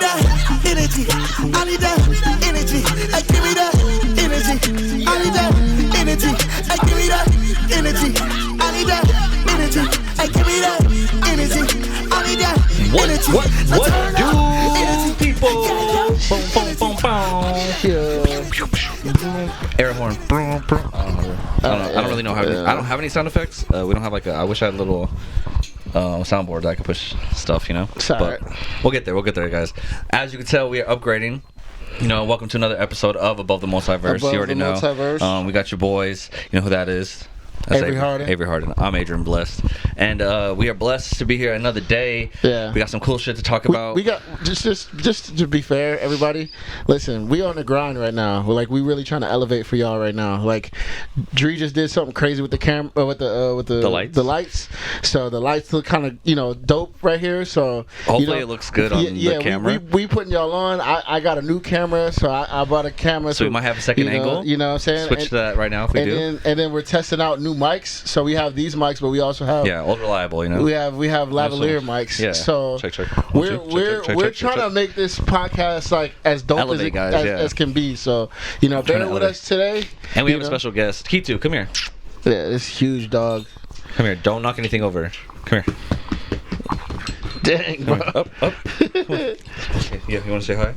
that energy. I need that energy. Hey, give me that energy. I need that energy. Hey, give me that energy. I need that energy. Hey, give me that energy. I need that energy. What do people? Boom, boom, boom, boom. Air horn. I don't really know how. I don't have any sound effects. We don't have like a. I wish I had a little soundboard that I could push stuff. You know. But we'll get there. We'll get there, guys. As you can tell, we are upgrading. You know, welcome to another episode of Above the Multiverse. You already know. We got your boys. You know who that is. That's Avery Harden. Avery Harden. I'm Adrian Blest. And we are blessed to be here another day. Yeah. We got some cool shit to talk about. We got just to be fair, everybody. Listen, we on the grind right now. We really trying to elevate for y'all right now. Like, Dre just did something crazy with the camera, with the lights. The lights. So the lights look kind of dope right here. So hopefully it looks good on the camera. We putting y'all on. I got a new camera, so I bought a camera. So we might have a second angle. You know what I'm saying? Switch to that right now if we do. And then we're testing out new mics. So we have these mics, but we also have old reliable. You know, we have lavalier mics. Yeah. So check. We're trying to make this podcast like as dope as can be. So bear with us today. And we have a special guest, Kitu. Come here. Yeah, this huge dog. Come here. Don't knock anything over. Come here. Dang, bro. Up. Okay. Yeah, you want to say hi?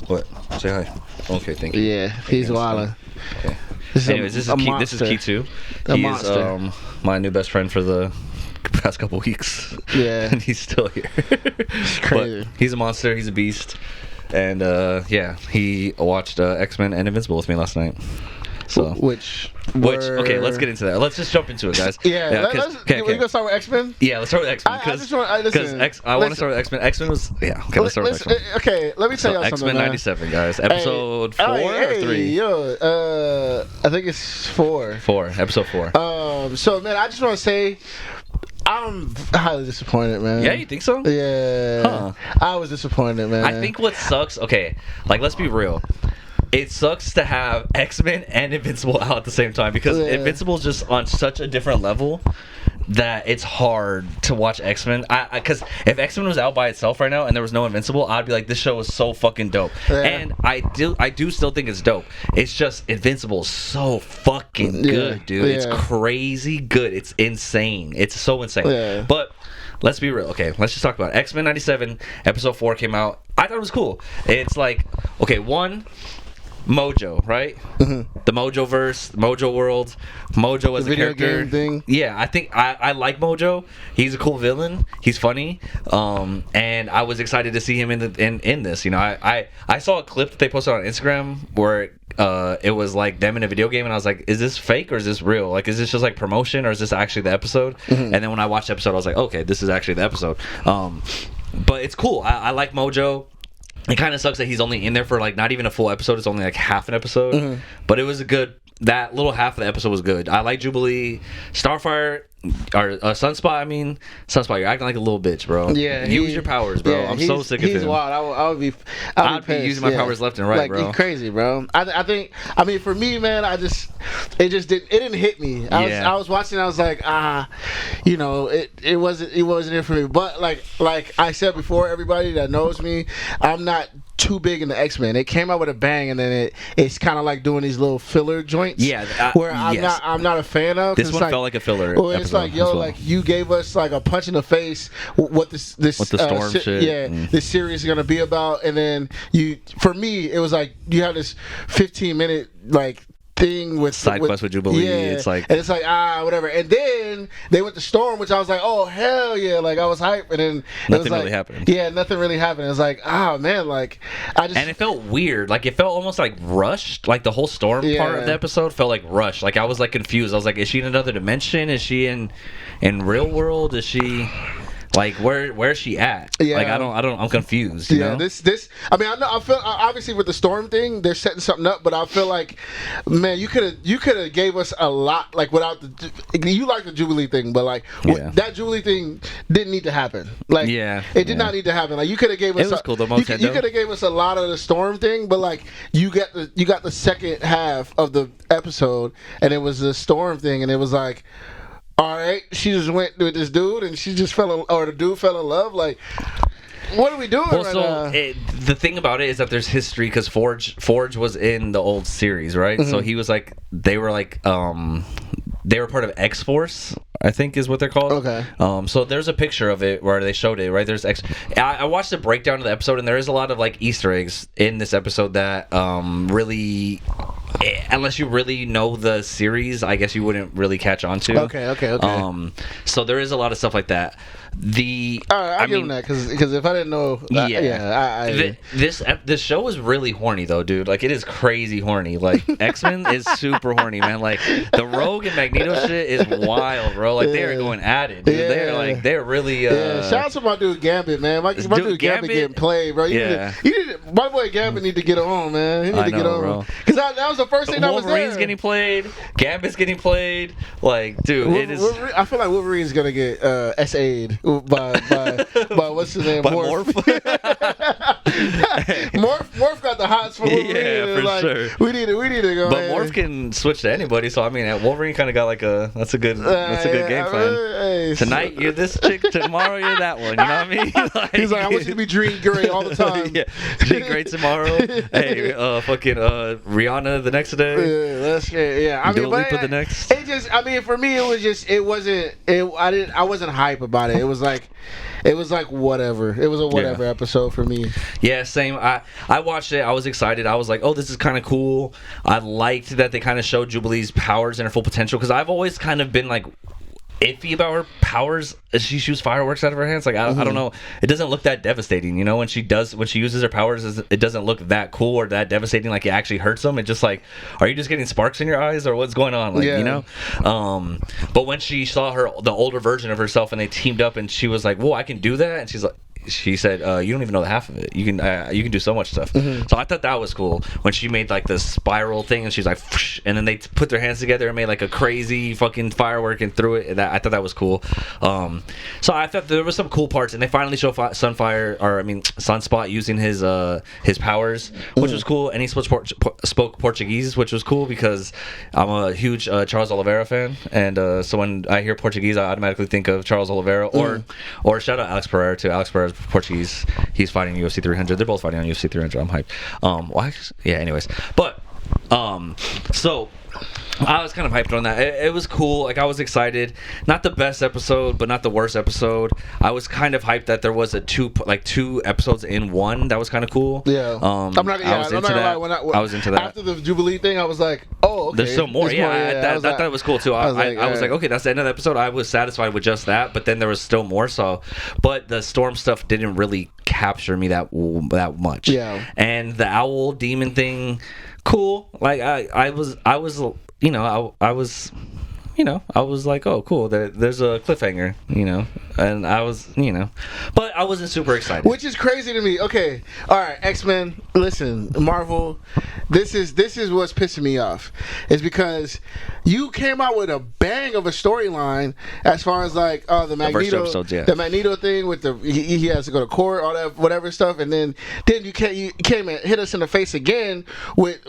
What? Say hi. Okay, thank you. Yeah, he's wildin'. Okay. Anyways, this is Kitu. He's my new best friend for the past couple weeks. Yeah. And he's still here. It's crazy. But he's a monster. He's a beast. And he watched X-Men and Invincible with me last night. So which okay, let's get into that. Let's just jump into it, guys. Okay. We're gonna start with X-Men. Yeah, let's start with X-Men because I want to start with X-Men. X-Men was Okay, let's start with X-Men. Okay, let me tell y'all something. X-Men '97, guys. Episode 4 or 3? I think it's 4. 4. Episode 4. So man, I just want to say, I'm highly disappointed, man. Yeah, you think so? Yeah. Huh. I was disappointed, man. I think what sucks. Okay, let's be real. It sucks to have X-Men and Invincible out at the same time because Invincible's just on such a different level that it's hard to watch X-Men. Because if X-Men was out by itself right now and there was no Invincible, I'd be like, this show is so fucking dope. Yeah. And I do still think it's dope. It's just Invincible is so fucking good, dude. Yeah. It's crazy good. It's insane. It's so insane. Yeah. But let's be real. Okay, let's just talk about it. X-Men '97, episode 4 came out. I thought it was cool. It's like, okay, Mojo, right? Mm-hmm. The Mojo verse, Mojo world, Mojo as a character. Game thing. Yeah, I think I like Mojo. He's a cool villain. He's funny. And I was excited to see him in this. You know, I saw a clip that they posted on Instagram where it was like them in a video game, and I was like, is this fake or is this real? Like, is this just like promotion or is this actually the episode? Mm-hmm. And then when I watched the episode, I was like, okay, this is actually the episode. But it's cool. I like Mojo. It kind of sucks that he's only in there for like not even a full episode. It's only like half an episode. Mm-hmm. But it was that little half of the episode was good. I like Jubilee, Starfire, or Sunspot. Sunspot, you're acting like a little bitch, bro. Yeah, use your powers, bro. I'm so sick of him. He's wild. I'd be using my powers left and right, bro. He's crazy, bro. I think for me, man, it didn't hit me. I was watching. I was like, it wasn't it for me. But like I said before, everybody that knows me, I'm not too big in the X-Men. It came out with a bang, and then it's kind of like doing these little filler joints. Yeah, where I'm not a fan of. This one felt like a filler. Well, it's like, like you gave us like a punch in the face. What the storm shit? Yeah, this series is gonna be about, and then for me, it was like you have this 15-minute thing with side quest with Jubilee. It's like whatever. And then they went to Storm, which I was like, oh hell yeah! Like I was hyped, and then nothing really happened. Yeah, nothing really happened. It was like, man, and it felt weird. Like it felt almost like rushed. Like the whole Storm part of the episode felt like rushed. Like I was like confused. I was like, is she in another dimension? Is she in real world? Is she? Like where's she at? Yeah. Like I'm confused. You know? This. I mean, I feel obviously with the Storm thing, they're setting something up, but I feel like, man, you could have gave us a lot without you like the Jubilee thing, but that Jubilee thing didn't need to happen. It did not need to happen. Like you could have gave us. It was cool though. You could have gave us a lot of the Storm thing, but you got the second half of the episode, and it was the Storm thing, and it was like, all right, she just went with this dude, and she just the dude fell in love. what are we doing Well, right so now? the thing about it is that there's history because Forge was in the old series, right? So he was like, they were part of X-Force, I think is what they're called. Okay. So there's a picture of it where they showed it, right? There's I watched the breakdown of the episode, and there is a lot of like Easter eggs in this episode that really, unless you really know the series, I guess you wouldn't really catch on to. Okay. So there is a lot of stuff like that. I'll give him that because if I didn't know, this show is really horny though, dude. Like it is crazy horny. Like X-Men is super horny, man. Like the Rogue and Magneto shit is wild, bro. Like they are going at it, dude. They're really. Shout out to my dude Gambit, man. My dude Gambit getting played, bro. My boy Gambit need to get on, man. He need to get on, because that was the first thing that was there. Wolverine's getting played. Gambit's getting played. Like, dude, it is. I feel like Wolverine's gonna get SA'd by what's his name? By Morph. Morph got the hots for Wolverine. Yeah, for sure. We need to go. But Morph can switch to anybody, so I mean, Wolverine kind of got like that's a good game plan. Tonight you're this chick, tomorrow you're that one. You know what I mean? Like, he's like, I want you to be Dream Gray all the time. Yeah, Dream Gray tomorrow. Hey, fucking Rihanna the next day. Yeah, that's it. Yeah, I mean, Dua Lipa the next. It just, I mean, for me, I wasn't hype about it. It was like whatever. It was a whatever episode for me. Yeah, same. I watched it. I was excited. I was like, oh, this is kind of cool. I liked that they kind of showed Jubilee's powers and her full potential, because I've always kind of been like iffy about her powers. She shoots fireworks out of her hands. Like I don't know. It doesn't look that devastating, you know. When she uses her powers, it doesn't look that cool or that devastating. Like it actually hurts them. It's just like, are you just getting sparks in your eyes or what's going on? Like you know. But when she saw the older version of herself and they teamed up and she was like, whoa, I can do that, and she said, you don't even know the half of it. You can do so much stuff. So I thought that was cool when she made like the spiral thing and she's like, and then they put their hands together and made like a crazy fucking firework and threw it. And I thought that was cool. So I thought there was some cool parts, and they finally show Sunspot using his powers, which was cool. And he spoke Portuguese, which was cool because I'm a huge Charles Oliveira fan, and so when I hear Portuguese, I automatically think of Charles Oliveira, or shout out Alex Pereira too. Alex Pereira's Portuguese. He's fighting UFC 300. They're both fighting on UFC 300. I'm hyped. Anyways, but so I was kind of hyped on that. It was cool. Like I was excited. Not the best episode, but not the worst episode. I was kind of hyped that there was two episodes in one. That was kind of cool. Yeah. I'm not gonna lie. I was into that. After the Jubilee thing, I was like, oh, okay. There's still more. I thought that was cool too. I was like, okay, that's the end of the episode. I was satisfied with just that, but then there was still more. So, but the Storm stuff didn't really capture me that much. Yeah. And the owl demon thing, cool. Like I was like, oh, cool. There's a cliffhanger, and I was, but I wasn't super excited. Which is crazy to me. Okay, all right, X-Men. Listen, Marvel. This is what's pissing me off. Is because you came out with a bang of a storyline as far as like the Magneto, the Magneto thing with he has to go to court, all that whatever stuff, and then you came and hit us in the face again with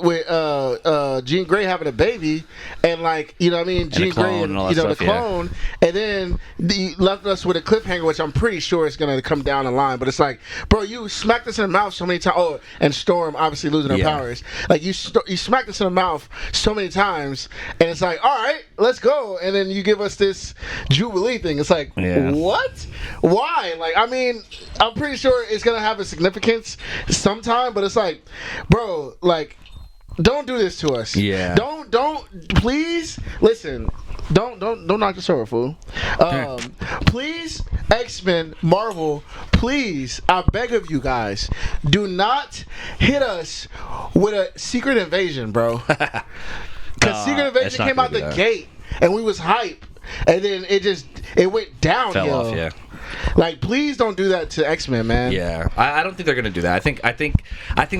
Jean Grey having a baby, and like you know what I mean, Jean Grey and the clone, and then you left us with a cliffhanger, which I'm pretty sure is gonna come down the line. But it's like, bro, you smacked us in the mouth so many times. Oh, and Storm obviously losing her powers. Like you smacked us in the mouth so many times, and it's like, all right, let's go. And then you give us this Jubilee thing. It's like, what? Why? Like, I mean, I'm pretty sure it's gonna have a significance sometime, but it's like, bro, like, don't do this to us. Yeah. Don't. Please listen. Don't knock this over, fool. Please, X-Men, Marvel, please, I beg of you guys, do not hit us with a Secret Invasion, bro. Because Secret Invasion came out the gate, and we was hype, and then it went downhill. Fell off, yeah. Like, please don't do that to X-Men, man. Yeah, I don't think they're gonna do that. I think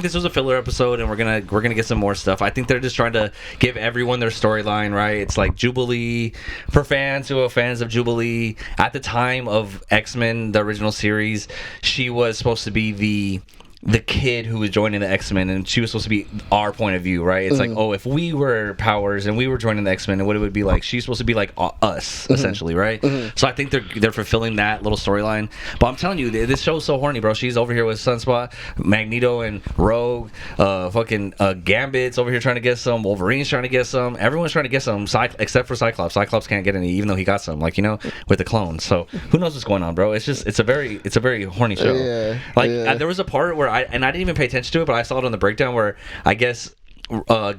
this was a filler episode, and we're gonna get some more stuff. I think they're just trying to give everyone their storyline, right? It's like Jubilee for fans who are fans of Jubilee. At the time of X-Men, the original series, she was supposed to be the kid who was joining the X-Men, and she was supposed to be our point of view, right? It's like, oh, if we were Powers and we were joining the X-Men, and what it would be like, she's supposed to be like us, essentially, right? So I think they're fulfilling that little storyline. But I'm telling you, this show's so horny, bro. She's over here with Sunspot, Magnito and Rogue, fucking Gambit's over here trying to get some, Wolverine's trying to get some, everyone's trying to get some, except for Cyclops. Cyclops can't get any, even though he got some, like, you know, with the clones. So who knows what's going on, bro? It's a very horny show. There was a part where I didn't even pay attention to it, but I saw it on the breakdown where I guess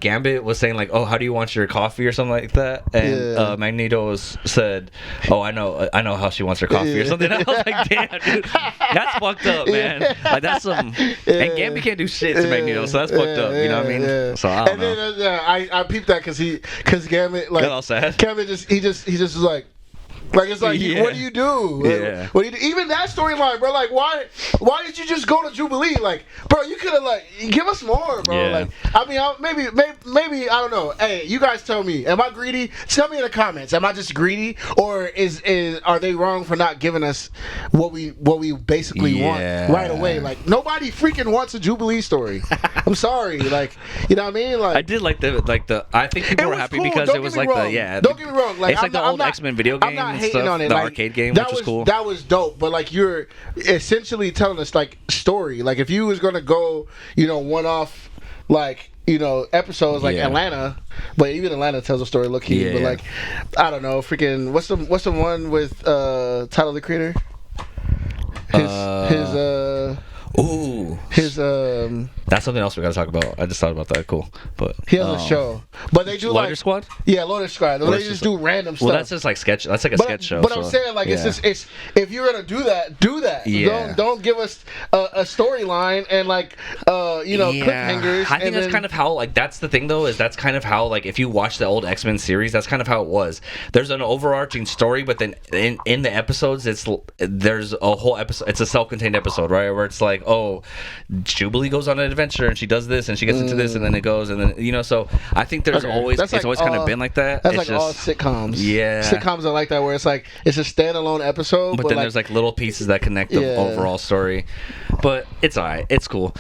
Gambit was saying like, oh, how do you want your coffee or something like that, and Magneto said, oh, I know how she wants her coffee or something. I was like, damn, dude, that's fucked up, man. Like, that's some, and Gambit can't do shit to Magneto, so that's fucked up, you know what I mean? So I don't know. Then I peeped that because Gambit, like, got all sad. Gambit he just was like it's like, what do you do? Like, what do you do? Even that storyline, bro. Like, why did you just go to Jubilee? Like, bro, you could have like give us more, bro. Yeah. Like, I mean, maybe I don't know. Hey, you guys tell me. Am I greedy? Tell me in the comments. Am I just greedy, or are they wrong for not giving us what we basically want right away? Like, nobody freaking wants a Jubilee story. I'm sorry. Like, you know what I mean? Like, I did like the. I think people were happy cool. because it was like Don't get me wrong. Like, it's like the old X-Men video game. Hating stuff, on it. The like, arcade game, which was cool. That was dope, but like, you're essentially telling us like story. Like, if you was gonna go, you know, one off, like, you know, episodes like Atlanta, but even Atlanta tells a story, look key. But like, I don't know, freaking what's the one with Tyler the Creator? That's something else we gotta talk about. I just thought about that. Cool, but he has a show, but they do Loader like Squad. Yeah, Loader Squad. They just do random stuff. Well, that's just like sketch. That's like a sketch show. But I'm saying, like, it's just if you're gonna do that. Yeah. Don't give us a storyline and like cliffhangers. I think that's kind of how, like, that's the thing though, is that's kind of how, like, if you watch the old X-Men series, that's kind of how it was. There's an overarching story, but then in the episodes, there's a whole episode. It's a self-contained episode, right? Where it's like, oh, Jubilee goes on an adventure and she does this and she gets into this and then it goes and then, you know. So I think there's always kind of been like that. That's it's like all sitcoms. Yeah, sitcoms are like that, where it's like it's a standalone episode, but then there's like little pieces that connect the overall story. But it's alright, it's cool.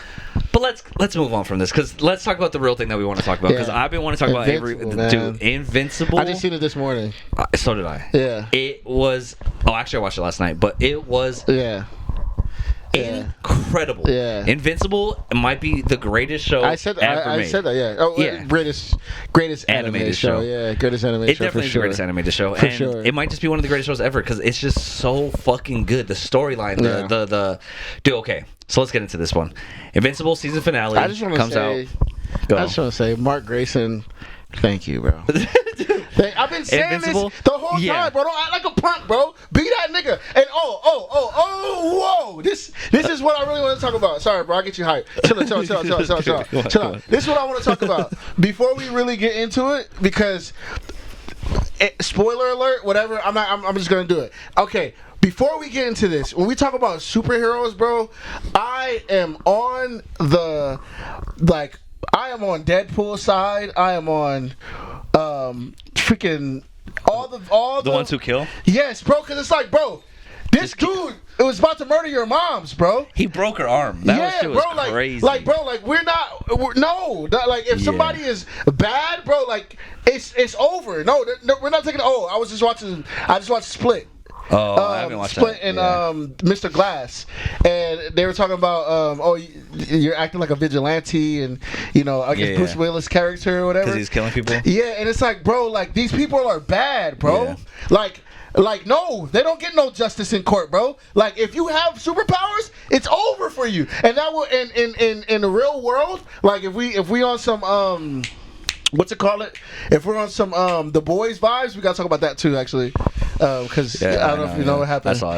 But let's move on from this, because let's talk about the real thing that we want to talk about. Because I've been wanting to talk about Avery, dude, Invincible. I just seen it this morning. So did I. Yeah. It was. Oh, actually, I watched it last night. But it was. Incredible. Yeah. Invincible might be the greatest show ever made. I said that, yeah. Oh, yeah. Greatest animated show. Yeah, greatest animated show. It definitely is the greatest animated show. For and sure. It might just be one of the greatest shows ever, because it's just so fucking good. The storyline, the dude, okay. So let's get into this one. Invincible season finale comes out. Go. I just want to say, Mark Grayson, thank you, bro. I've been saying Invincible? this the whole time, bro. Don't act like a punk, bro. Be that nigga. And whoa. This is what I really want to talk about. Sorry, bro. I'll get you hyped. Chill out. This is what I want to talk about. Before we really get into it, because spoiler alert, whatever, I'm just gonna do it. Okay. Before we get into this, when we talk about superheroes, bro, I am on Deadpool side. I am on freaking all the ones who kill. Yes, bro, because it's like, bro, this dude was about to murder your moms, bro. He broke her arm. That shit was crazy. Like, if somebody is bad, bro, like, it's over. No, we're not taking. I just watched Split. Oh, I haven't watched Split that. and Mr. Glass, and they were talking about you're acting like a vigilante, and I guess Bruce Willis' character or whatever, because he's killing people. Yeah, and it's like, bro, like, these people are bad, bro. Yeah. Like, no, they don't get no justice in court, bro. Like, if you have superpowers, it's over for you. And that will in the real world, like, if we on some what's it called? If we're on some The Boys vibes, we gotta talk about that too, actually, because I don't know if you know what happened. I saw.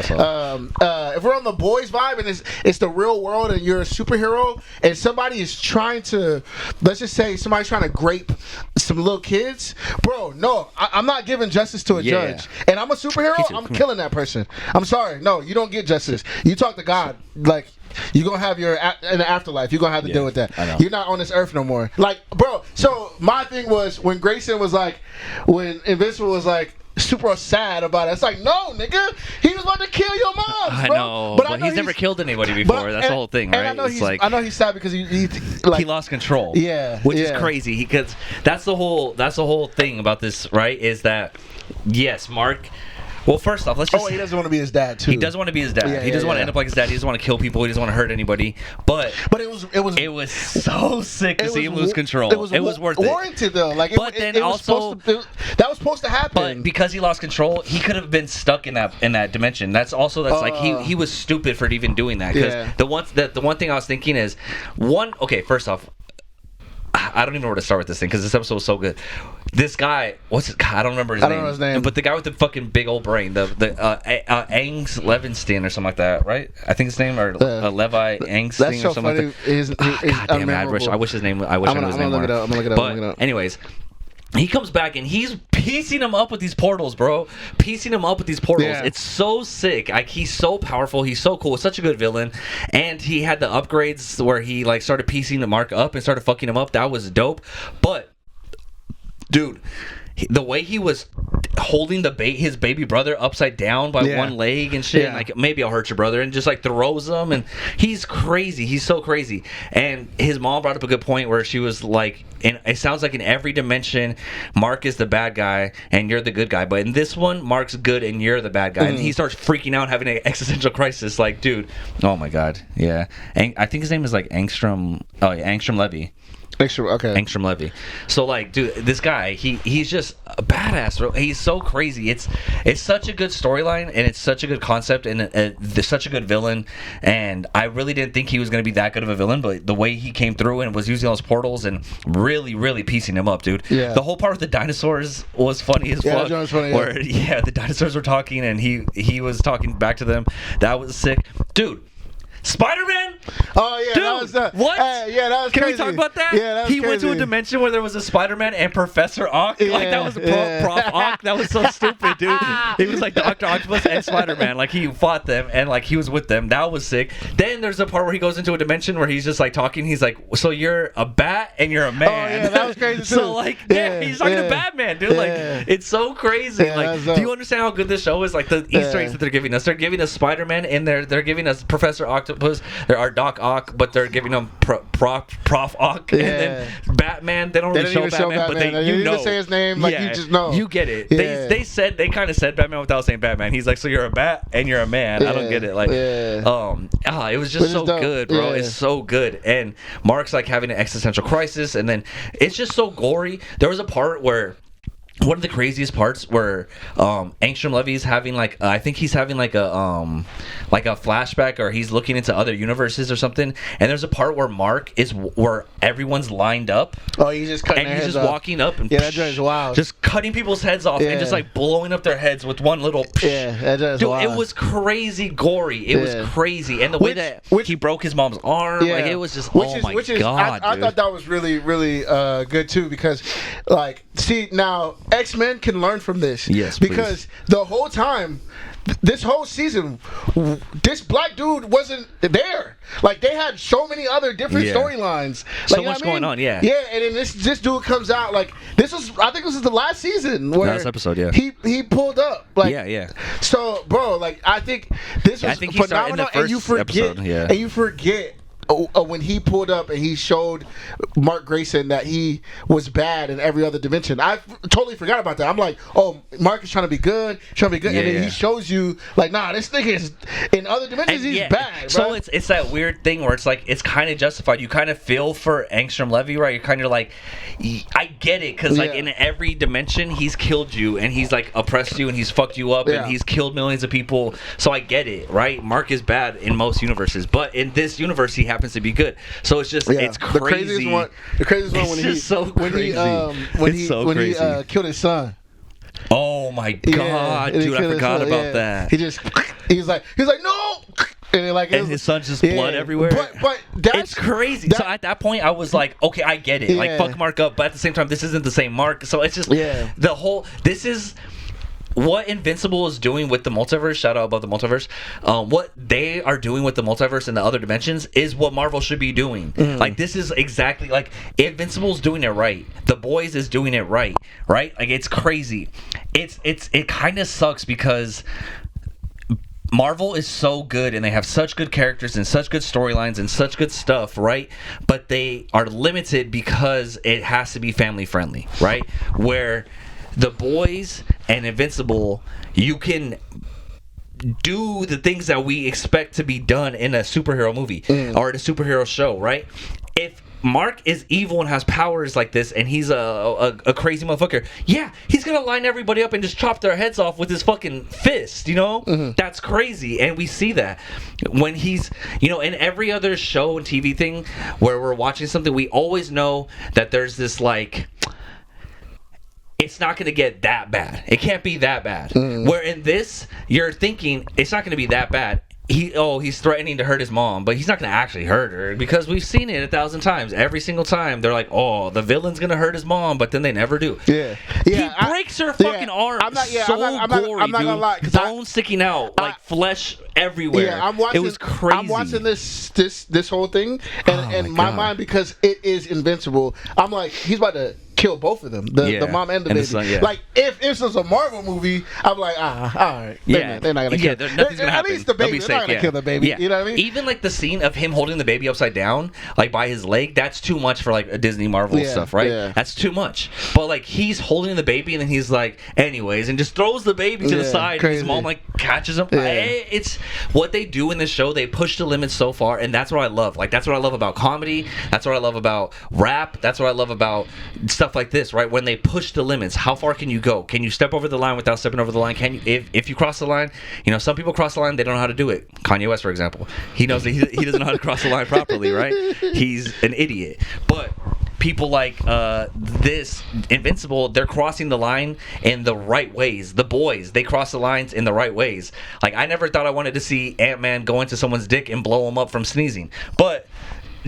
If we're on The Boys vibe and it's the real world and you're a superhero and somebody is trying to, let's just say somebody's trying to grape some little kids, bro. No, I'm not giving justice to a judge. And I'm a superhero. I'm killing that person. I'm sorry. No, you don't get justice. You talk to God, like. You're going to have in the afterlife. You're going to have to deal with that. You're not on this earth no more. Like, bro, so my thing was when Grayson was like, when Invincible was like, super sad about it. It's like, no, nigga, he was about to kill your mom. I bro. know, but he's never killed anybody before. That's the whole thing, right? I know he's sad because he lost control. Yeah, which is crazy. Because that's the whole thing about this, right? Is that yes, Mark. Well, first off, let's just. Oh, he doesn't want to be his dad too. He doesn't want to be his dad. Yeah, he doesn't want to end up like his dad. He doesn't want to kill people. He doesn't want to hurt anybody. But it was so sick to see him lose control. It was worth it. Warranted though. Like, but then also that was supposed to happen. But because he lost control, he could have been stuck in that dimension. That's like he was stupid for even doing that. Because the one thing I was thinking is first off, I don't even know where to start with this thing because this episode was so good. This guy, I don't remember his name. I don't know his name. But the guy with the fucking big old brain, the Angs Levinstein or something like that, right? I think his name, or Levi Angstein or something funny. like that. God damn it, I wish his name. I wish I knew his name more. I'm gonna look it up. But anyways, he comes back and he's piecing him up with these portals, bro. Piecing him up with these portals. Yeah. It's so sick. Like, he's so powerful. He's so cool. Such a good villain. And he had the upgrades where he like started piecing the Mark up and started fucking him up. That was dope. But dude, the way he was holding his baby brother upside down by one leg and shit, and like, maybe I'll hurt your brother, and just like throws him, and he's crazy. He's so crazy. And his mom brought up a good point where she was like, and it sounds like in every dimension, Mark is the bad guy and you're the good guy, but in this one, Mark's good and you're the bad guy. And he starts freaking out, having an existential crisis. Like, dude, oh my god, yeah. I think his name is like Angstrom. Oh yeah, Angstrom Levy. Angstrom Levy. So like, dude, this guy, he's just a badass, bro. He's so crazy. It's such a good storyline, and it's such a good concept, and there's such a good villain. And I really didn't think he was gonna be that good of a villain, but the way he came through and was using those portals and really, really piecing him up, dude. Yeah. The whole part with the dinosaurs was funny as fuck. Yeah, funny, where the dinosaurs were talking and he was talking back to them. That was sick, dude. Spider-Man? Oh yeah, dude, that was what? That was Can crazy. we talk about that? Yeah, that was he went to a dimension where there was a Spider-Man and Professor Ock. Like, that was Prof Ock. That was so stupid, dude. He was like Dr. Octopus and Spider-Man. Like, he fought them and like he was with them. That was sick. Then there's a part where he goes into a dimension where he's just like talking. He's like, so you're a bat and you're a man. Oh yeah, that was crazy too. So like, he's talking to Batman, dude. Like, it's so crazy. Like, do you understand how good this show is? Like, the Easter eggs that they're giving us. They're giving us Spider-Man, and they're giving us Professor Octopus. There are Doc Ock, but they're giving him Prof Ock, and then Batman. They don't really show Batman, but they you know. Say his name, like, you just know. You get it. Yeah. They kind of said Batman without saying Batman. He's like, so you're a bat and you're a man. I don't get it. Like, it was just so good, bro. It's so good. And Mark's like having an existential crisis, and then it's just so gory. There was a part where, one of the craziest parts where Angstrom Levy's having like I think he's having like a flashback, or he's looking into other universes or something, and there's a part where Mark is where everyone's lined up. Oh, he's just cutting and he's just walking up and that joint is wild. Just cutting people's heads off and just like blowing up their heads with one little that joint is wild. It was crazy gory. It was crazy, and the way that he broke his mom's arm, like, it was just god. I thought that was really, really good too, because like, see, now X-Men can learn from this. Yes, because the whole time, this whole season, this black dude wasn't there. Like, they had so many other different storylines. Like, so much going on, Yeah, and then this dude comes out, like, I think this is the last season where last episode, he pulled up. Like, So, bro, like, I think this was phenomenal, and you forget, and you forget. When he pulled up and he showed Mark Grayson that he was bad in every other dimension, I totally forgot about that. I'm like, oh, Mark is trying to be good, and then he shows you like, nah, this nigga is in other dimensions, he's bad, bro. So it's that weird thing where it's like, it's kind of justified. You kind of feel for Angstrom Levy, right? You're kind of like, I get it, because like in every dimension he's killed you and he's like oppressed you and he's fucked you up and he's killed millions of people. So I get it, right? Mark is bad in most universes, but in this universe he happens to be good. So it's just it's crazy. The craziest one when he killed his son. Oh my god, dude! I forgot about that. He's like no. And his son's just blood everywhere. But it's crazy. So at that point, I was like, okay, I get it. Like, fuck Mark up, but at the same time, this isn't the same Mark. So it's just the whole. This is. what Invincible is doing with the multiverse, shout out ABOV The Multiverse, what they are doing with the multiverse and the other dimensions is what Marvel should be doing. Like, this is exactly, like, Invincible's doing it right. The Boys is doing it right? Like, it's crazy. It kind of sucks because Marvel is so good and they have such good characters and such good storylines and such good stuff, right? But they are limited because it has to be family friendly, right? Where the Boys and Invincible, you can do the things that we expect to be done in a superhero movie or in a superhero show, right? If Mark is evil and has powers like this and he's a crazy motherfucker, yeah, he's gonna line everybody up and just chop their heads off with his fucking fist, you know? That's crazy. And we see that when he's, you know, in every other show and TV thing where we're watching something, we always know that there's this, like, it's not going to get that bad. It can't be that bad. Where in this, you're thinking it's not going to be that bad. He's threatening to hurt his mom, but he's not going to actually hurt her because we've seen it 1,000 times. Every single time, they're like, "Oh, the villain's going to hurt his mom," but then they never do. Yeah. He breaks her fucking arm. I'm not gory, I'm not gonna lie, bone sticking out, like flesh everywhere. Yeah, it was crazy. I'm watching this whole thing, and in my mind, because it is Invincible, I'm like, he's about to kill both of them, the mom and the baby. Son, yeah. Like, if this was a Marvel movie, I'm like, all right, they're not gonna kill. Nothing's gonna happen. At least the baby, they're not gonna kill the baby. You know what I mean? Even like the scene of him holding the baby upside down, like by his leg, that's too much for like a Disney Marvel stuff, right? Yeah. That's too much. But like, he's holding the baby and then he's like, anyways, and just throws the baby to the side. And his mom like catches him. It's what they do in this show. They push the limits so far, and that's what I love. Like, that's what I love about comedy. That's what I love about rap. That's what I love about stuff like this, right? When they push the limits, how far can you go? Can you step over the line without stepping over the line? Can you, if you cross the line, you know, some people cross the line, they don't know how to do it. Kanye West, for example, he knows that he doesn't know how to cross the line properly, right? He's an idiot. But people like this Invincible, they're crossing the line in the right ways. The Boys, they cross the lines in the right ways. Like, I never thought I wanted to see Ant-Man go into someone's dick and blow him up from sneezing, but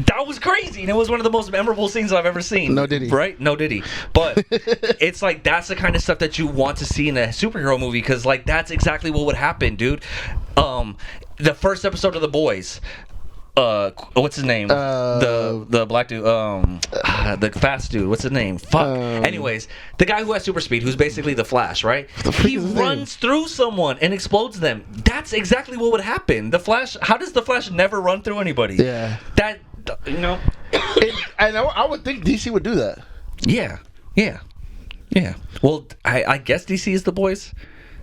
that was crazy, and it was one of the most memorable scenes I've ever seen. No diddy. Right? No diddy. But it's like, that's the kind of stuff that you want to see in a superhero movie, because like, that's exactly what would happen, dude. The first episode of The Boys, what's his name? The black dude, the fast dude. What's his name? Fuck. Anyways, the guy who has super speed, who's basically the Flash, right? He runs through someone and explodes them. That's exactly what would happen. The Flash. How does the Flash never run through anybody? Yeah. That, you know. And I would think DC would do that. Yeah. Well, I guess DC is The Boys,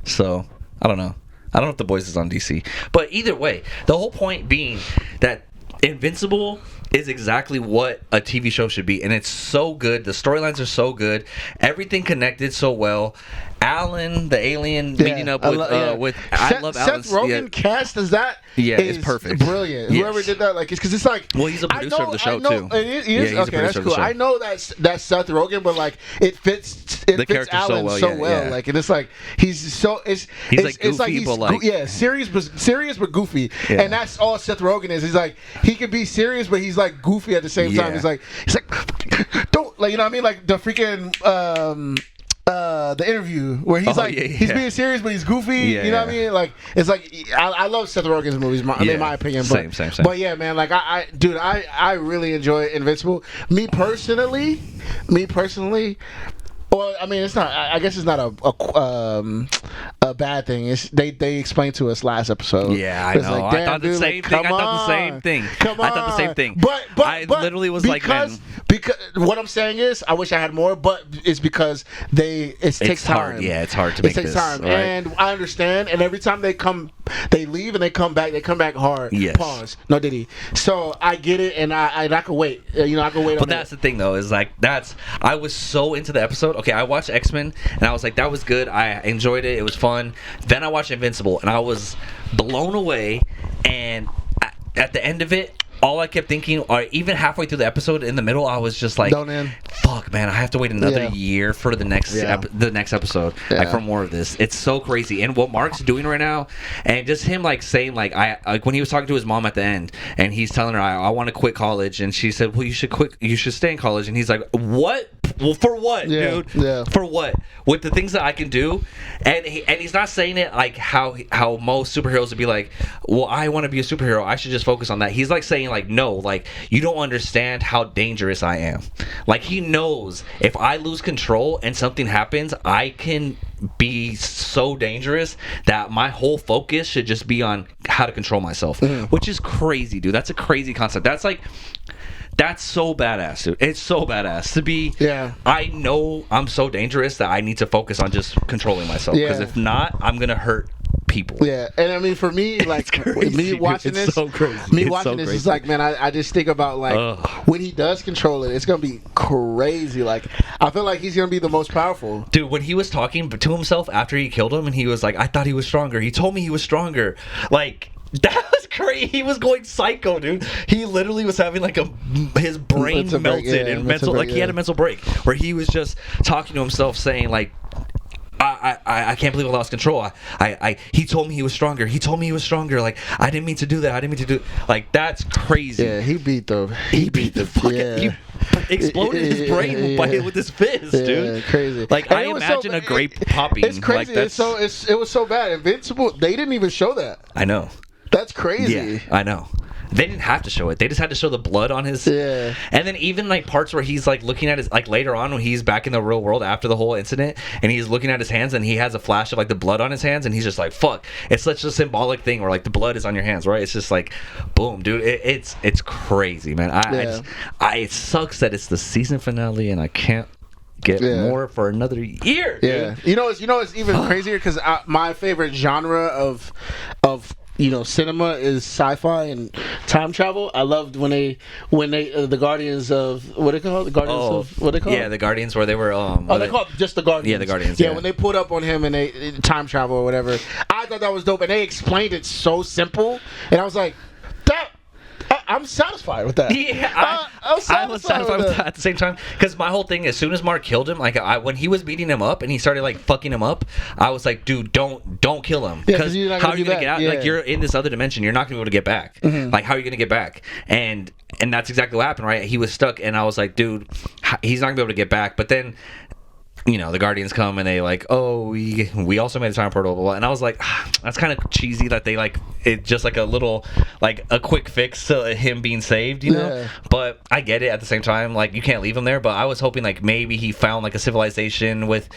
so I don't know. I don't know if The Boys is on DC. But either way, the whole point being that Invincible is exactly what a TV show should be. And it's so good. The storylines are so good. Everything connected so well. Alan, the alien, meeting up with I love Alan. Seth Rogen cast as that. Yeah, it's perfect. Brilliant. Yes. Whoever did that, like, it's because it's like. Well, he's a producer of the show too. He is? Okay, that's cool. I know that's Seth Rogen, but like, it fits Alan so well. Like, and it's like he's like goofy, but like serious but goofy, and that's all Seth Rogen is. He's like, he can be serious, but he's like goofy at the same time. He's like don't, like, you know what I mean, like the freaking the interview where he's he's being serious but he's goofy. You know what I mean? Like, it's like, I love Seth Rogen's movies, in my opinion. But, same. But yeah, man, like I really enjoy Invincible. Me personally. Well, I mean, it's not. I guess it's not a bad thing. It's they explained to us last episode. Yeah, I know. Like, I thought the same thing. I thought the same thing. I thought the same thing. But I literally was like, man. Because what I'm saying is, I wish I had more, but it's because it takes time. Hard. Yeah, it's hard to make this. It takes time, right? and I understand. And every time they leave and they come back. They come back hard. Yes. Pause. No diddy. So I get it, and I can wait. You know, I can wait. But that's the thing, though, is like I was so into the episode. Okay, I watched X-Men, and I was like, that was good. I enjoyed it. It was fun. Then I watched Invincible, and I was blown away. And at the end of it, all I kept thinking, or even halfway through the episode, in the middle, I was just like, fuck, man, I have to wait another year for the next episode, like, for more of this. It's so crazy. And what Mark's doing right now, and just him like saying, like when he was talking to his mom at the end, and he's telling her, I want to quit college, and she said, well, you should stay in college, and he's like, what well, for what, Yeah, dude? yeah. For what? With the things that I can do, and he's not saying it like how most superheroes would be like, well, I want to be a superhero, I should just focus on that. He's like saying like, no, like you don't understand how dangerous I am. Like he knows if I lose control and something happens, I can be so dangerous that my whole focus should just be on how to control myself, which is crazy, dude. That's a crazy concept. That's so badass, dude. It's so badass to be. Yeah. I know I'm so dangerous that I need to focus on just controlling myself. Because if not, I'm gonna hurt people. Yeah, and I mean for me, like crazy, me watching dude. this, So crazy. me It's watching so this crazy. is like, man, I just think about like when he does control it, it's gonna be crazy. Like I feel like he's gonna be the most powerful. Dude, when he was talking to himself after he killed him, and he was like, "I thought he was stronger. He told me he was stronger." Like. That was crazy. He was going psycho, dude. He literally was having like his brain Mental break, melted yeah, and mental mental, break, like he had a mental break where he was just talking to himself, saying like, I can't believe I lost control. He told me he was stronger. He told me he was stronger. Like I didn't mean to do that. I didn't mean to do. Like that's crazy. Yeah, he beat the fucking. yeah. He exploded his brain with his fist, dude. Crazy. Like And I it was imagine a grape popping. It's crazy. Like, it was so bad. Invincible. They didn't even show that. I know. That's crazy. Yeah, I know. They didn't have to show it. They just had to show the blood on his. Yeah. And then even like parts where he's like looking at his, like later on when he's back in the real world after the whole incident, and he's looking at his hands and he has a flash of like the blood on his hands, and he's just like, fuck. It's such a symbolic thing where like the blood is on your hands, right? It's just like, boom, dude. It's crazy, man. It sucks that it's the season finale and I can't get more for another year. Yeah. Dude. You know it's even crazier because my favorite genre of cinema is sci-fi and time travel. I loved when they the Guardians of what they call the Guardians of what they call the Guardians where they were they called just the Guardians. Yeah, the Guardians. Yeah, when they put up on him and they time travel or whatever, I thought that was dope, and they explained it so simple, and I was like, that. I'm satisfied with that. Yeah, I was satisfied with that at the same time. Because my whole thing, as soon as Mark killed him, like when he was beating him up and he started like fucking him up, I was like, dude, don't kill him. Because how are you gonna get out? Yeah. Like you're in this other dimension, you're not gonna be able to get back. Like how are you gonna get back? And that's exactly what happened, right? He was stuck, and I was like, dude, he's not gonna be able to get back. But then. The Guardians come and they like, oh, we also made a time portal, blah, blah. And I was like, that's kind of cheesy that they like it just like a little like a quick fix to him being saved, you know. Yeah. But I get it at the same time, like you can't leave him there. But I was hoping like maybe he found like a civilization with,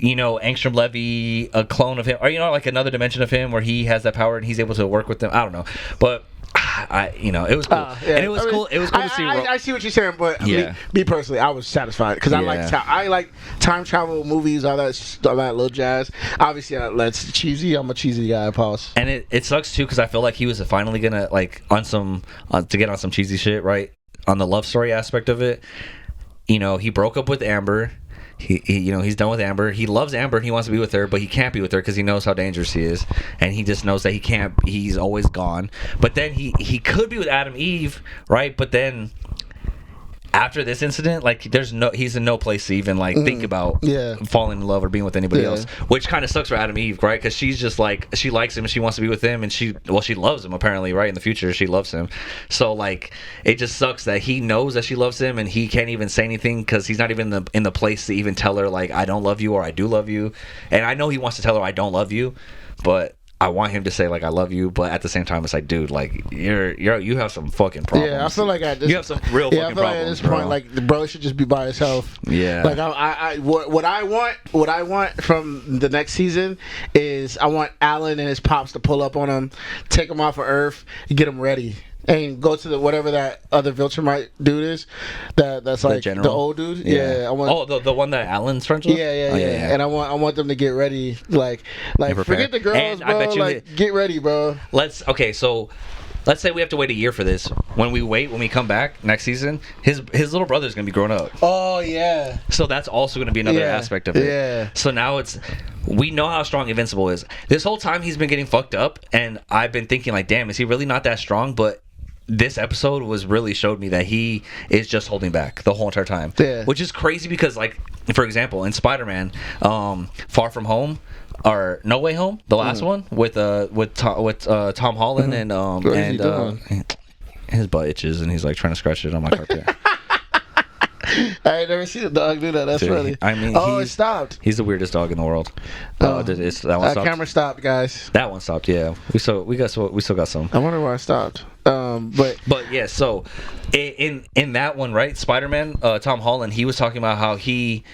Angstrom Levy, a clone of him, or like another dimension of him where he has that power and he's able to work with them. I don't know, but. It was cool, and it was cool. It was cool to see. I see what you're saying, but me personally, I was satisfied because I like time travel movies, all that little jazz. Obviously, that's cheesy. I'm a cheesy guy, pause. And it sucks too because I feel like he was finally gonna like to get on some cheesy shit, right? On the love story aspect of it, he broke up with Amber. He's done with Amber. He loves Amber and he wants to be with her, but he can't be with her because he knows how dangerous he is, and he just knows that he can't. He's always gone. But then he could be with Adam Eve, right? But then after this incident, like he's in no place to even like think about falling in love or being with anybody else, which kind of sucks for Adam Eve, right? Because she's just like she likes him and she wants to be with him, and she loves him apparently, right? In the future, she loves him. So like it just sucks that he knows that she loves him and he can't even say anything because he's not even in the place to even tell her like I don't love you or I do love you. And I know he wants to tell her I don't love you, but I want him to say like I love you, but at the same time it's like, dude, like you have some fucking problems. Yeah, I feel like you have some real fucking problems. Like at this point, like the brother should just be by himself. Yeah. Like what I want from the next season is I want Alan and his pops to pull up on him, take him off of Earth, and get him ready. And go to whatever that other Viltrumite dude is, that's like the old dude. Yeah, I want. Oh, the one that Alan's friends with. Yeah. And I want them to get ready, like forget the girls, and bro. I bet you get ready, bro. Let's say we have to wait a year for this. When we come back next season, his little brother's gonna be grown up. Oh yeah. So that's also gonna be another aspect of it. Yeah. So now we know how strong Invincible is. This whole time he's been getting fucked up, and I've been thinking like, damn, is he really not that strong? But this episode really showed me that he is just holding back the whole entire time. Yeah. Which is crazy because, like, for example, in Spider-Man, Far From Home or No Way Home, the last one with Tom Holland and his butt itches and he's like trying to scratch it on my carpet. I ain't never seen a dog do that. That's Dude, funny. I mean, it stopped. He's the weirdest dog in the world. That one stopped. Camera stopped, guys. That one stopped. Yeah, we still got some. I wonder why it stopped. But yeah, so in that one, right? Spider-Man, Tom Holland, he was talking about how he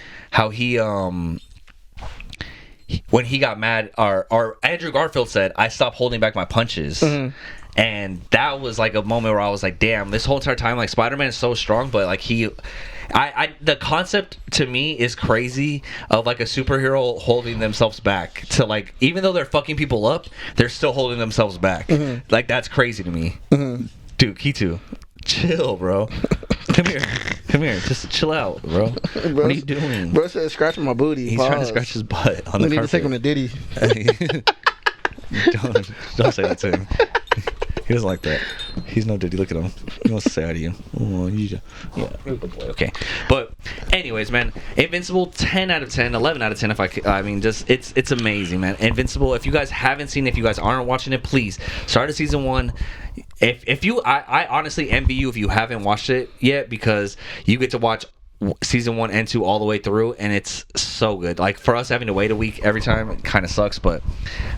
when he got mad, or Andrew Garfield said, "I stopped holding back my punches." Mm-hmm. And that was like a moment where I was like, damn, this whole entire time, like, Spider-Man is so strong, but like the concept to me is crazy of like a superhero holding themselves back to, like, even though they're fucking people up, they're still holding themselves back. Mm-hmm. Like, that's crazy to me. Mm-hmm. Dude, Kitu, chill, bro. Come here, just chill out, bro. What are you doing? Bro said scratching my booty. He's trying to scratch his butt on the carpet. We need to take him to Diddy. Don't say that to him. He doesn't like that. He's no Diddy. Look at him. He wants to say hi to you. Oh, yeah, good boy. Okay, but anyways, man, Invincible, 10 out of 10, 11 out of 10. I mean, just it's amazing, man. Invincible. If you guys haven't seen it, if you guys aren't watching it, please start at season 1. If you, I honestly envy you if you haven't watched it yet, because you get to watch season 1 and 2 all the way through, and it's so good. Like, for us having to wait a week every time, it kind of sucks, but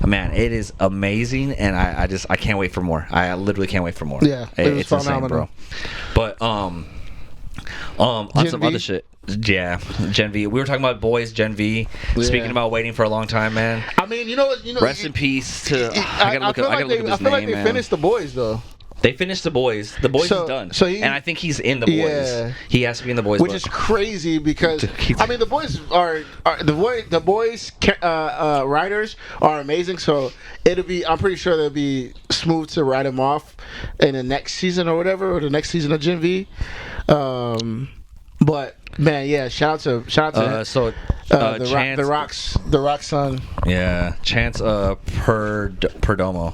man, it is amazing, and I can't wait for more. I literally can't wait for more. Yeah, it's insane, bro. But on some other shit. Yeah, Gen V. We were talking about boys, Gen V. Yeah. Speaking about waiting for a long time, man. I mean, you know what? Rest in peace to. I gotta look up his name. I feel like they finished The Boys, though. They finished The Boys. The Boys is done. And I think he's in The Boys. Yeah. He has to be in The Boys. Which is crazy because, I mean, The Boys the Boys writers are amazing. So I'm pretty sure they'll be smooth to write them off in the next season or whatever, or the next season of Gen V. But man, yeah, shout out to the Rock's son. Yeah, Chance Perdomo.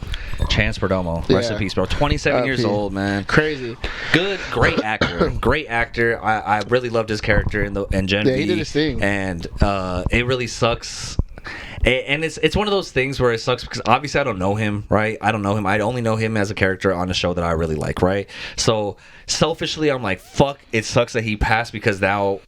Chance Perdomo. Rest in peace, bro. 27 years old, man. Crazy. Great actor. Great actor. I really loved his character in Gen V. Yeah, he did his thing. And it really sucks. And it's one of those things where it sucks because obviously I don't know him, right? I don't know him. I only know him as a character on a show that I really like, right? So selfishly, I'm like, fuck, it sucks that he passed, because now